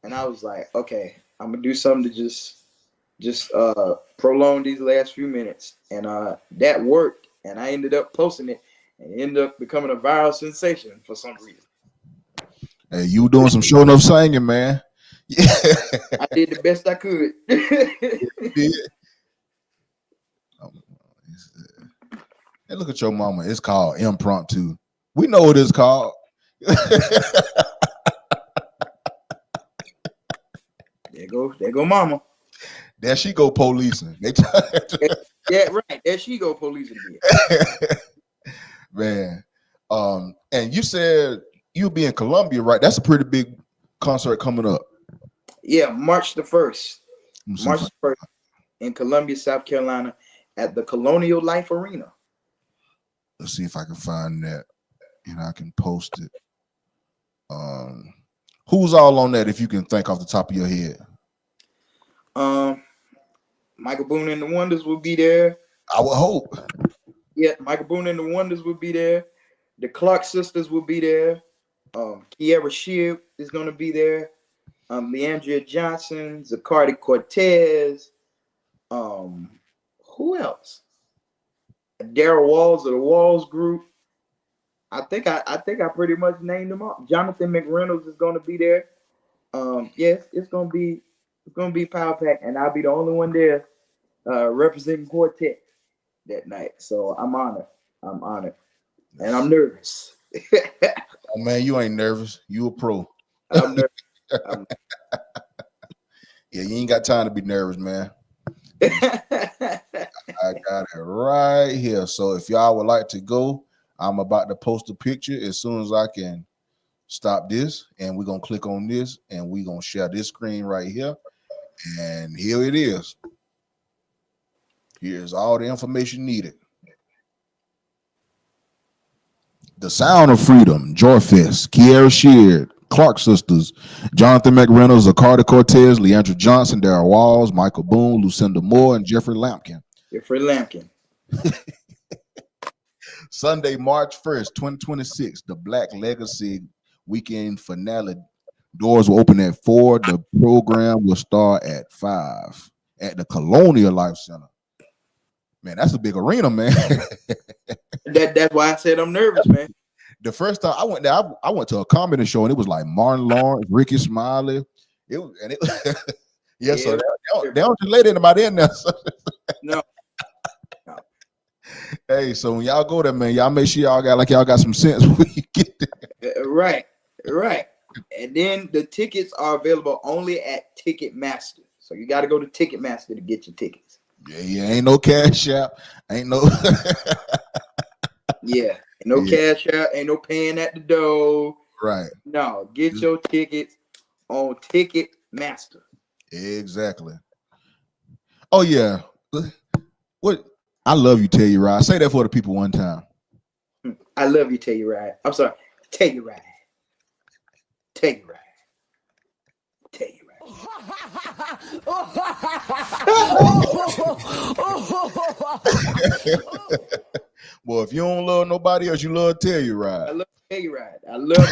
and I was like, okay, I'm gonna do something to just prolong these last few minutes, and that worked, and I ended up posting it, and it ended up becoming a viral sensation for some reason. Hey, you were doing some show enough singing, man. Yeah. I did the best I could. Hey, look at your mama. It's called impromptu. We know what it's called. There go mama. There she go policing. Yeah, right. There she go policing. Man. And you said you'll be in Columbia, right? That's a pretty big concert coming up. Yeah, March the 1st. March the 1st in Columbia, South Carolina at the Colonial Life Arena. Let's see if I can find that and I can post it. Who's all on that if you can think off the top of your head? Michael Boone and the Wonders will be there. I would hope. Yeah, Michael Boone and the Wonders will be there. The Clark sisters will be there. Kiera Sheard is going to be there. Leandria Johnson, Zacardi Cortez. Who else? Daryl Walls of the Walls Group. I think I pretty much named them all. Jonathan McReynolds is going to be there. Yes, it's going to be power pack, and I'll be the only one there representing Quartet that night. So I'm honored. And I'm nervous. Oh man, you ain't nervous. You a pro. I'm nervous. Yeah, you ain't got time to be nervous, man. I got it right here. So if y'all would like to go, I'm about to post a picture as soon as I can stop this, and we're gonna click on this, and we're gonna share this screen right here. And here it is. Here's all the information needed. The Sound of Freedom, Joy Fest, Kiera Sheard, Clark Sisters, Jonathan McReynolds, Zacardi Cortez, Leandra Johnson, Daryl Walls, Michael Boone, Lucinda Moore, and Jeffrey Lampkin. Sunday, March 1st, 2026, the Black Legacy Weekend Finale. Doors will open at 4. The program will start at 5 at the Colonial Life Center. Man, that's a big arena, man. That's why I said I'm nervous, man. The first time I went there, I went to a comedy show, and it was like Martin Lawrence, Ricky Smiley. So they don't just let anybody in there. No. Hey, so when y'all go there, man, y'all make sure y'all got some sense when you get there. Right. And then the tickets are available only at Ticketmaster. So you got to go to Ticketmaster to get your tickets. Yeah, ain't no cash out. Ain't no cash out, ain't no paying at the door. Right. No, get your tickets on Ticketmaster. Exactly. Oh yeah. What? I love you, Telluride. Say that for the people one time. I love you, Telluride. I'm sorry, Telluride. Well, if you don't love nobody else, you love Telluride. I love Telluride. I love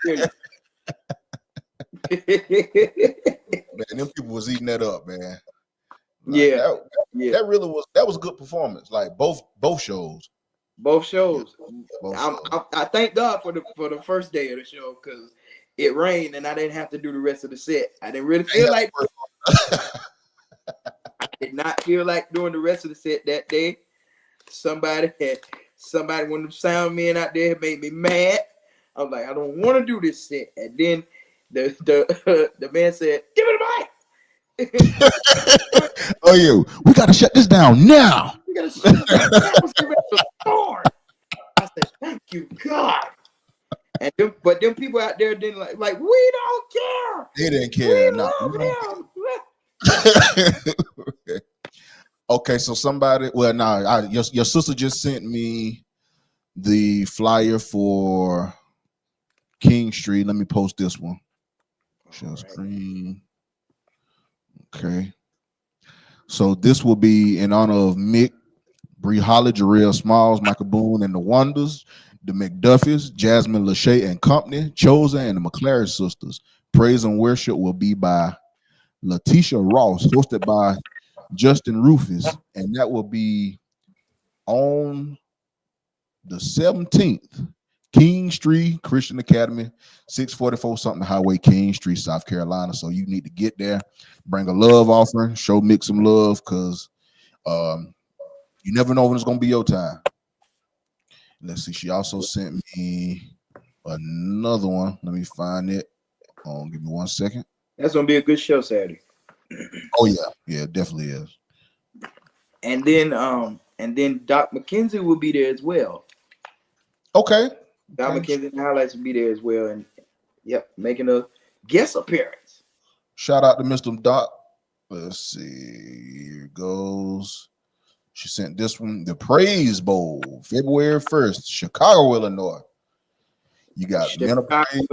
Telluride. Man, them people was eating that up, man. Like, that really was. That was a good performance. Like both shows. Both shows. I thank God for the first day of the show because it rained and I didn't have to do the rest of the set. I didn't really feel like. I did not feel like doing the rest of the set that day. Somebody when the sound men out there made me mad. I was like, I don't want to do this set. And then the man said, "Give me the mic." Oh yeah, we gotta shut this down now. We gotta shut this down. I said, "Thank you, God." But them people out there didn't like. We don't care. They didn't care. We love him. Okay, so somebody. Well, your sister just sent me the flyer for King Street. Let me post this one. Share All right. screen. Okay. So this will be in honor of Mick, Bree Holly, Jarrell Smalls, Michael Boone, and the Wonders, the McDuffies, Jasmine Lachey and Company, Chosen, and the McLaren Sisters. Praise and worship will be by Letitia Ross, hosted by Justin Rufus, and that will be on the 17th. King Street Christian Academy, 644 something Highway, King Street, South Carolina. So you need to get there, bring a love offering, show Mick some love, because you never know when it's gonna be your time. Let's see. She also sent me another one. Let me find it. Give me 1 second. That's gonna be a good show Saturday. Oh yeah, it definitely is. And then Doc McKenzie will be there as well. Okay. Doc McKenzie and Highlights will be there as well, and yep, making a guest appearance. Shout out to Mr. Doc. Let's see. Here it goes. She sent this one, the Praise Bowl, February 1st, Chicago, Illinois. You got Men of Praise,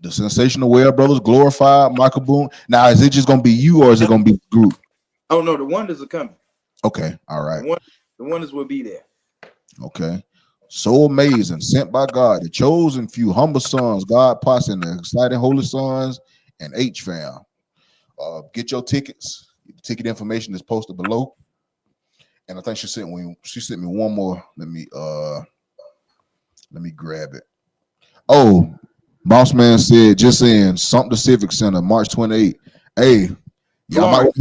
the Sensational Well Brothers, Glorified, Michael Boone. Now, is it just going to be you, or is it going to be the group? Oh, no, the Wonders are coming. Okay, all right. The Wonders will be there. Okay. So amazing, sent by God, the chosen few, humble sons, God posse, and the exciting holy sons, and H-Fam. Get your tickets. The ticket information is posted below. And I think she sent me one more. Let me grab it. Oh, Boss Man said, just saying, something to Civic Center, March 28th. Hey, y'all might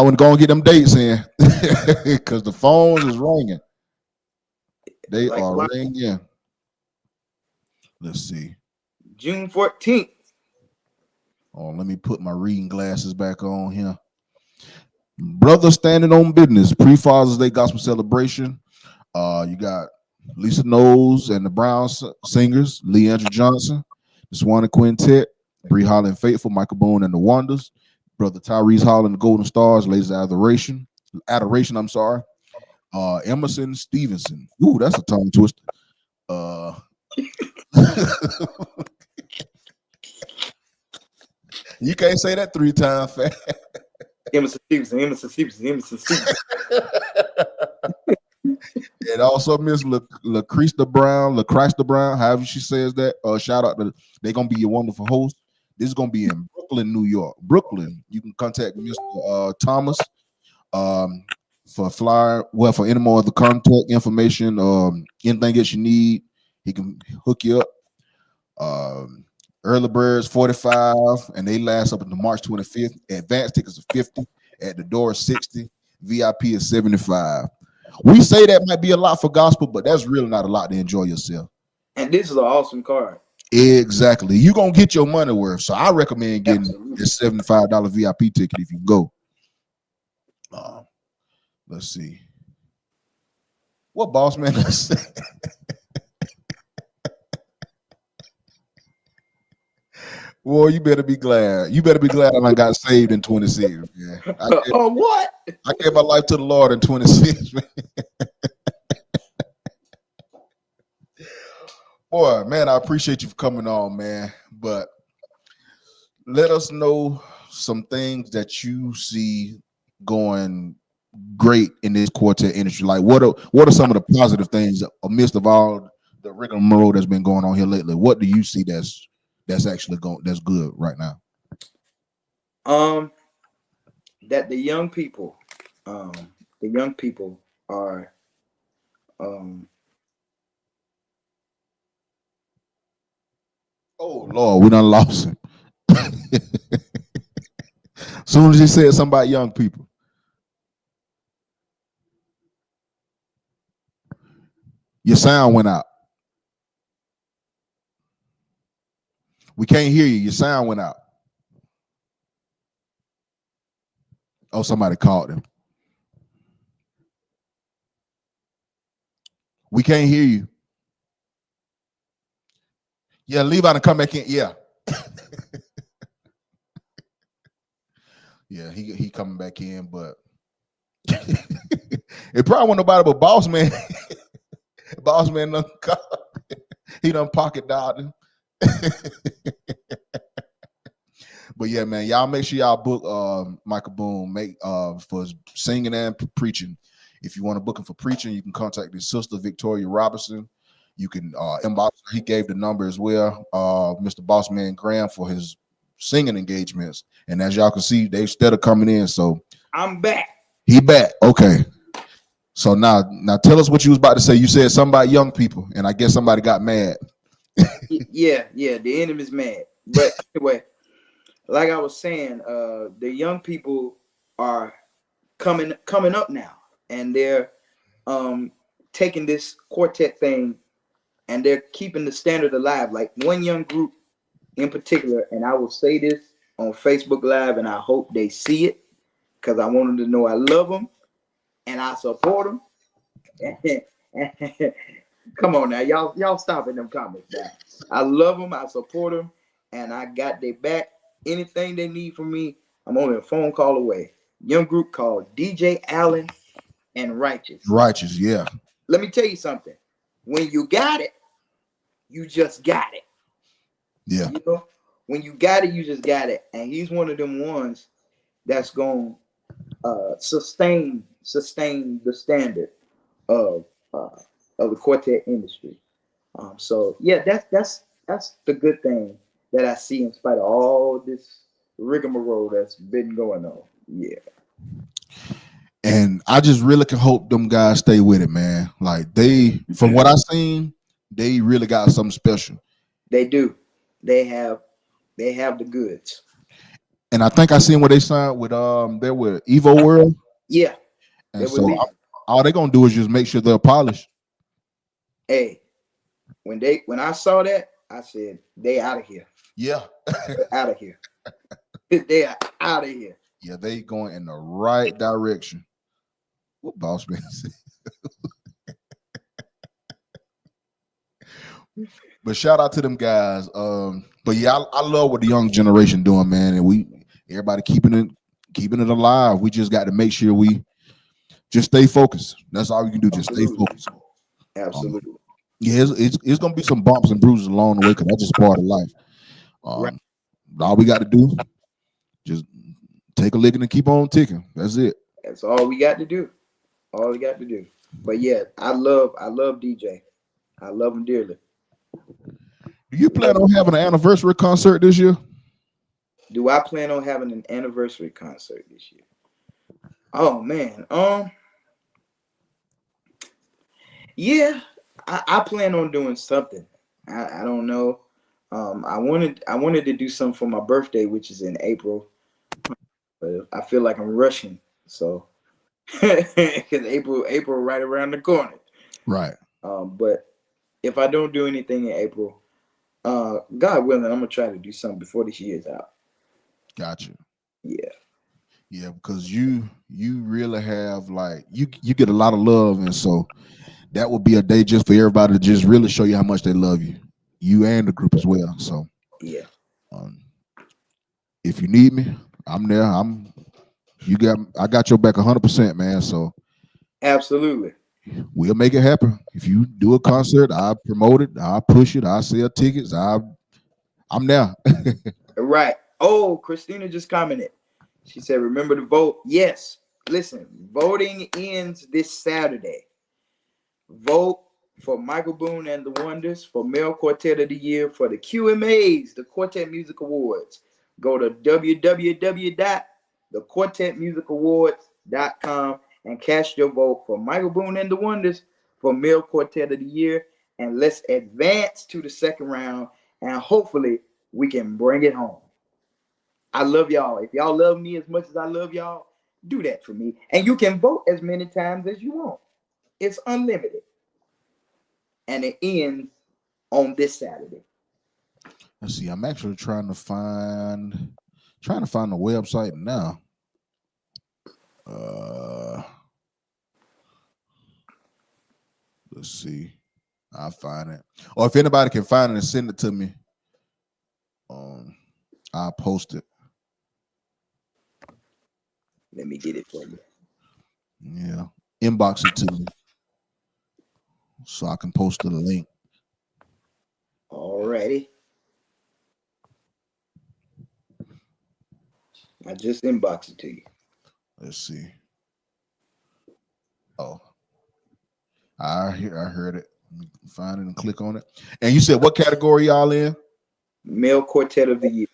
want to go and get them dates in, because the phones is ringing. They are ringing. Let's see. June 14th. Oh, let me put my reading glasses back on here. Brother Standing on Business, pre-Father's Day Gospel Celebration. You got Lisa Knowles and the Brown Singers, Leandra Johnson, the Swanee Quintet, Bree Holly and Faithful, Michael Boone and the Wonders, Brother Tyrese Hall and the Golden Stars, Ladies Adoration, I'm sorry. Emerson Stevenson. Ooh, that's a tongue twister. You can't say that 3 times fast. Emerson Stevenson. And also Miss LaChrista Brown, however she says that. Shout out to, they're gonna be your wonderful host. This is gonna be in Brooklyn, New York. Brooklyn. You can contact Mr. Thomas for flyer. Well, for any more of the contact information, anything that you need, he can hook you up. Early birds 45, and they last up until March 25th. Advanced tickets are 50. At the door 60. VIP is 75. We say that might be a lot for gospel, but that's really not a lot to enjoy yourself. And this is an awesome card. Exactly. You're going to get your money worth. So I recommend getting this $75 VIP ticket if you go. Let's see. What Boss Man say? Well, you better be glad. You better be glad I got saved in 26. Man. What? I gave my life to the Lord in 26. Man. Boy, man, I appreciate you for coming on, man. But let us know some things that you see going great in this quartet industry. Like, what are some of the positive things amidst of all the rigmarole that's been going on here lately? What do you see that's actually that's good right now? That the young people are oh Lord, we done lost him. Soon as he said something about young people. Your sound went out. We can't hear you. Your sound went out. Oh, somebody called him. We can't hear you. Yeah, leave out and come back in. Yeah. Yeah, he coming back in, but it probably wasn't nobody but Boss Man. Boss man done he done pocket dialed him. But yeah, man, y'all make sure y'all book Michael Boone for singing and preaching. If you want to book him for preaching, you can contact his sister Victoria Robertson. You can inbox her. He gave the number as well, Mr. Bossman Graham, for his singing engagements. And as y'all can see, they instead of coming in. So I'm back. He back. Okay. So now tell us what you was about to say. You said something about young people, and I guess somebody got mad. Yeah, the enemy's mad. But anyway, like I was saying, the young people are coming up now, and they're taking this quartet thing, and they're keeping the standard alive. Like one young group in particular, and I will say this on Facebook Live, and I hope they see it, because I want them to know I love them and I support them. Come on now, y'all stop in them comments now. I love them, I support them, and I got their back. Anything they need from me, I'm only a phone call away. Young group called DJ Allen and Righteous. Righteous, yeah. Let me tell you something. When you got it, you just got it. Yeah. You know, when you got it, you just got it. And he's one of them ones that's going to sustain the standard of the quartet industry. So yeah, that's the good thing that I see in spite of all this rigmarole that's been going on. Yeah. And I just really can hope them guys stay with it, man. Like from what I seen, they really got something special. They do. They have the goods. And I think I seen where they signed with they're with Evo World. Yeah. And so all they're gonna do is just make sure they're polished. Hey, when I saw that, I said they out of here. Yeah. Out of here. They are out of here. Yeah, they going in the right direction. What boss man said? But shout out to them guys. But yeah, I love what the young generation doing, man. And everybody keeping it alive. We just got to make sure we just stay focused. That's all we can do. Just stay focused. Absolutely. Yeah, it's gonna be some bumps and bruises along the way, because that's just part of life. Right. All we got to do, just take a licking and keep on ticking. That's it. That's all we got to do. All we got to do. But yeah, I love DJ. I love him dearly. Do you plan on having an anniversary concert this year? Do I plan on having an anniversary concert this year? Oh man. Yeah, I plan on doing something. I don't know. I wanted to do something for my birthday, which is in April. But I feel like I'm rushing. So because April right around the corner. Right. But if I don't do anything in April, God willing, I'm gonna try to do something before this year's out. Gotcha. Yeah. Yeah, because you really have, like, you get a lot of love, and so that would be a day just for everybody to just really show you how much they love you and the group as well. So yeah, if you need me, I'm there. I got your back 100%, man. So absolutely, we'll make it happen. If you do a concert, I promote it, I push it, I sell tickets. I'm there. Right. Oh, Christina just commented. She said, "Remember to vote." Yes. Listen, voting ends this Saturday. Vote for Michael Boone and the Wonders for Male Quartet of the Year for the QMAs, the Quartet Music Awards. Go to www.thequartetmusicawards.com and cast your vote for Michael Boone and the Wonders for Male Quartet of the Year. And let's advance to the second round, and hopefully we can bring it home. I love y'all. If y'all love me as much as I love y'all, do that for me. And you can vote as many times as you want. It's unlimited. And it ends on this Saturday. Let's see. I'm actually trying to find the website now. Let's see. I'll find it. Or if anybody can find it and send it to me, I'll post it. Let me get it for you. Yeah. Inbox it to me. so I can post the link. Alrighty. I just inboxed it to you. Let's see. Oh, I heard it. Find it and click on it. And you said what category y'all in? Male Quartet of the Year.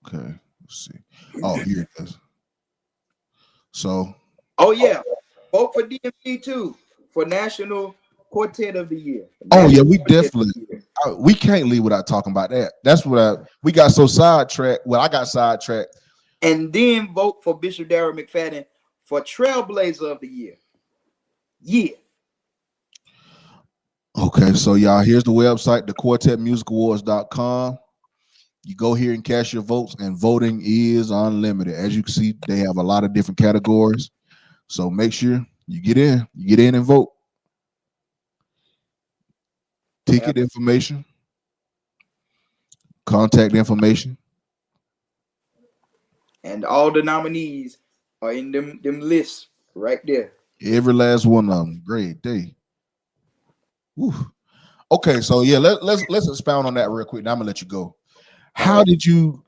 Okay, let's see. Oh, here it is. So. Oh yeah, vote for DMV too for National Quartet of the Year. Oh yeah, National we Quartet definitely. of the Year. We can't leave without talking about that. That's what we got so sidetracked. Well, I got sidetracked. And then vote for Bishop Darrell McFadden for Trailblazer of the Year. Yeah. Okay, so y'all, here's the website, thequartetmusicawards.com. You go here and cast your votes, and voting is unlimited. As you can see, they have a lot of different categories. So make sure you get in and vote. Ticket information, contact information. And all the nominees are in them lists right there. Every last one of them. Great day. Whew. Okay, so yeah, let's expound on that real quick. Now I'm gonna let you go. How did you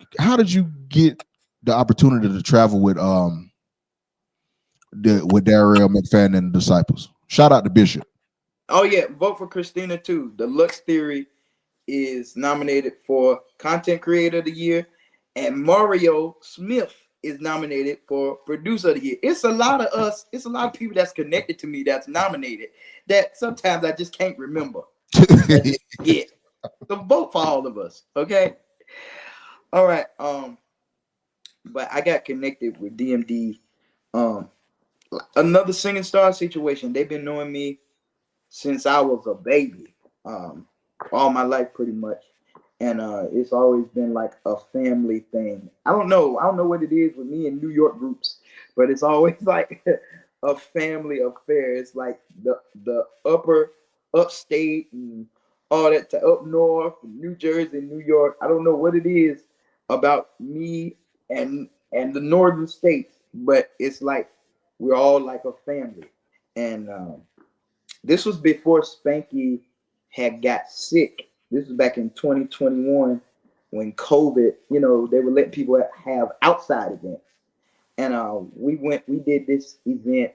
get the opportunity to travel with Darrell McFadden and the Disciples? Shout out to Bishop. Oh yeah, vote for Christina too. The Lux Theory is nominated for Content Creator of the Year, and Mario Smith is nominated for Producer of the Year. It's a lot of us. It's a lot of people that's connected to me that's nominated that sometimes I just can't remember. Yeah. So vote for all of us. Okay. All right. But I got connected with DMD. Another singing star situation. They've been knowing me since I was a baby. All my life pretty much. And it's always been like a family thing. I don't know what it is with me in New York groups, but it's always like a family affair. It's like the upstate and all that to up north, New Jersey, New York. I don't know what it is about me and the northern states, but it's like we're all like a family. And this was before Spanky had got sick. This was back in 2021 when COVID, they were letting people have outside events. And we did this event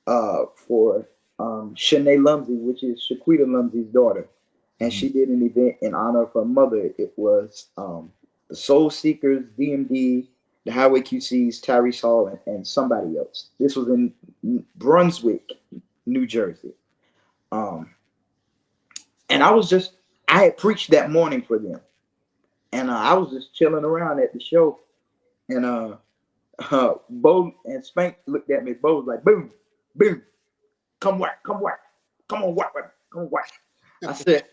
for Shanae Lumsey, which is Shaquita Lumsey's daughter. And she did an event in honor of her mother. It was the Soul Seekers, DMD, the Highway QCs, Tyrese Hall, and somebody else. This was in Brunswick, New Jersey. And I had preached that morning for them. And I was just chilling around at the show. And Bo and Spank looked at me. Bo was like, boom, boom, come work. Come on, work with me. Come work. I said,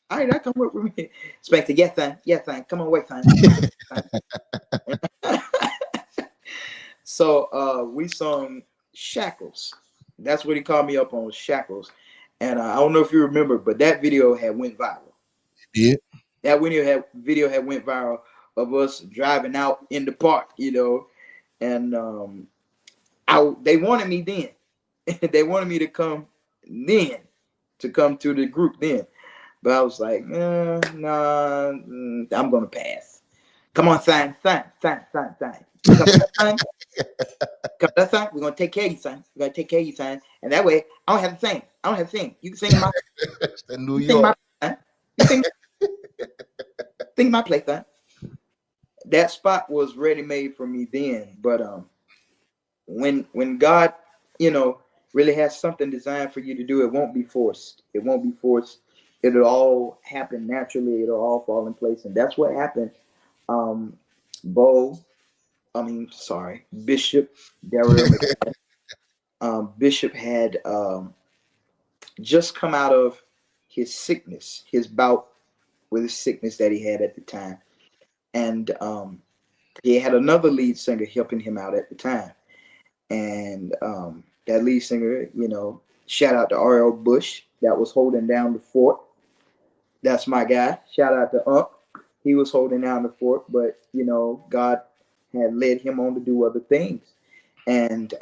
all right, I come work with me. Spank said, yeah, thing. Come on, wait, thing. So we sung Shackles. That's what he called me up on, Shackles. And I don't know if you remember, but that video had went viral. Yeah. That video had went viral of us driving out in the park, and they wanted me then. They wanted me to come to the group then. But I was like, nah, I'm gonna pass. Come on, thing. Come on, thing. We're gonna take care of you, son. We're gonna take care of you, son. And that way, I don't have to sing. You can sing in my. New York. Sing my place, son. That spot was ready made for me then, but when God, really has something designed for you to do, it won't be forced. It'll all happen naturally. It'll all fall in place, and that's what happened. Bishop Darrell Bishop had just come out of his sickness, his bout with his sickness that he had at the time. And he had another lead singer helping him out at the time. And that lead singer, shout out to R.L. Bush, that was holding down the fort. That's my guy. Shout out to Unc. He was holding down the fort, but, God had led him on to do other things. And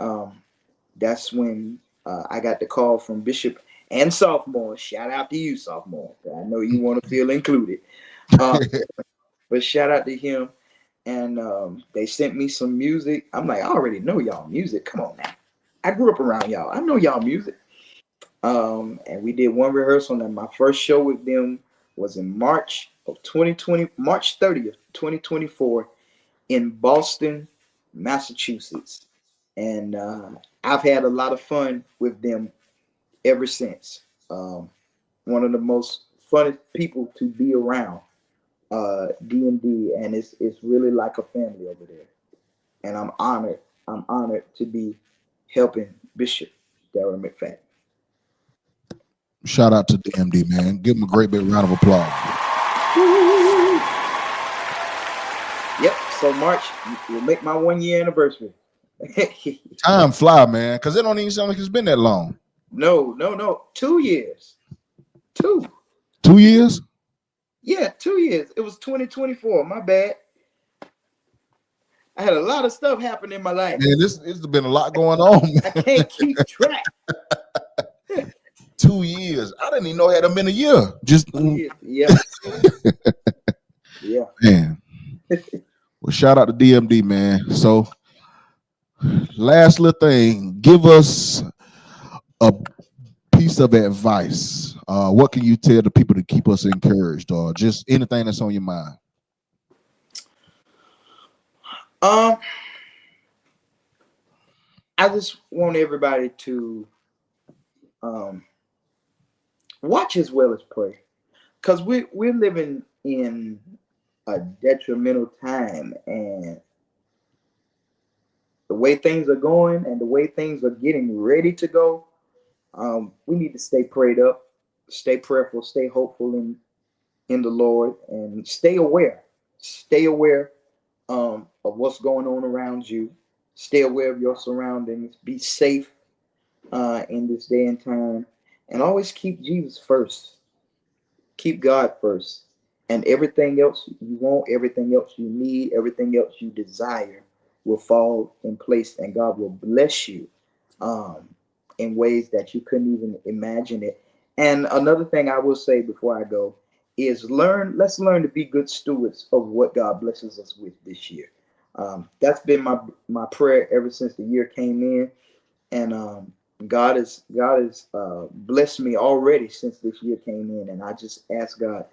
that's when I got the call from Bishop and Sophomore. Shout out to you, Sophomore. I know you want to feel included. Uh, but shout out to him. And they sent me some music. I'm like, I already know y'all music. Come on now. I grew up around y'all. I know y'all music. And we did one rehearsal, and my first show with them was in March of 2020, March 30th, 2024, in Boston, Massachusetts. And I've had a lot of fun with them ever since. One of the most funnest people to be around, D&D, and it's really like a family over there. And I'm honored. I'm honored to be helping Bishop Darren McFadden. Shout out to DMD, man. Give him a great big round of applause. Yep. So March will make my 1 year anniversary. Time fly, man, because it don't even sound like it's been that long. No. 2 years. 2 years? Yeah, 2 years. It was 2024. My bad. I had a lot of stuff happen in my life. Man, it's been a lot going on, man. I can't keep track. 2 years. I didn't even know it had been a year. Just yeah. Yeah. Man. Well, shout out to DMD, man. So last little thing, give us a piece of advice. What can you tell the people to keep us encouraged, or just anything that's on your mind? I just want everybody to watch as well as pray, because we're living in a detrimental time, and the way things are going and the way things are getting ready to go, we need to stay prayed up, stay prayerful, stay hopeful in the Lord, and stay aware of what's going on around you. Stay aware of your surroundings. Be safe in this day and time, and always keep Jesus first. Keep God first, and everything else you want, everything else you need, everything else you desire will fall in place, and God will bless you in ways that you couldn't even imagine it. And another thing I will say before I go is let's learn to be good stewards of what God blesses us with this year. That's been my prayer ever since the year came in, and God has blessed me already since this year came in, and I just ask God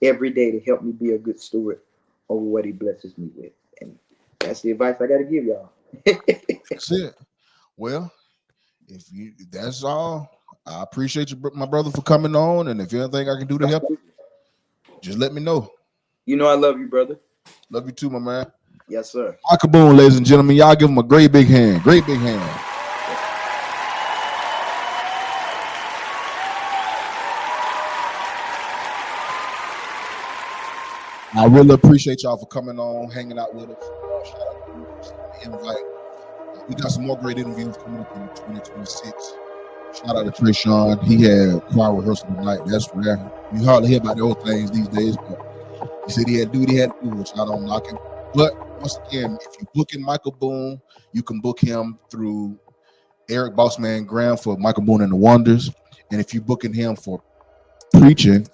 every day to help me be a good steward over what He blesses me with. And that's the advice I got to give y'all. That's it. Well, if that's all, I appreciate you, my brother, for coming on. And if anything I can do to help you, just let me know. You know I love you, brother. Love you too, my man. Yes, sir. Michael Boone, ladies and gentlemen. Y'all give him a great big hand. Great big hand. I really appreciate y'all for coming on, hanging out with us. Shout out to you for the invite. We got some more great interviews coming up in 2026. Shout out to Trey Sean. He had choir rehearsal tonight. That's rare. You hardly hear about those things these days, but he said he had to do what he had to do, which I don't knock him. But once again, if you book in Michael Boone, you can book him through Eric Bossman Graham for Michael Boone and the Wonders. And if you booking him for preaching,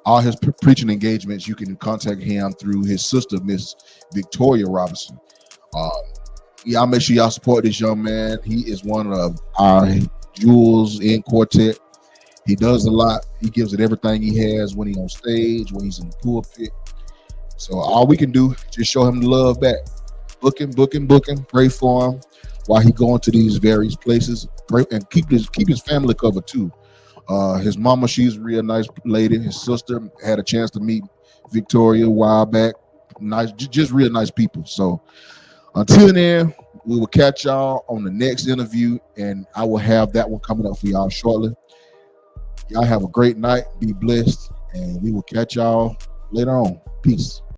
all his preaching engagements, you can contact him through his sister, Miss Victoria Robinson. Y'all make sure y'all support this young man. He is one of our jewels in quartet. He does a lot. He gives it everything he has when he's on stage, when he's in the pulpit. So all we can do, just show him the love back. Book him. Pray for him while he going to these various places. Pray and keep his family covered too. His mama, she's a real nice lady. His sister had a chance to meet Victoria a while back. Nice, just real nice people. So until then, we will catch y'all on the next interview, and I will have that one coming up for y'all shortly. Y'all have a great night. Be blessed, and we will catch y'all later on. Peace.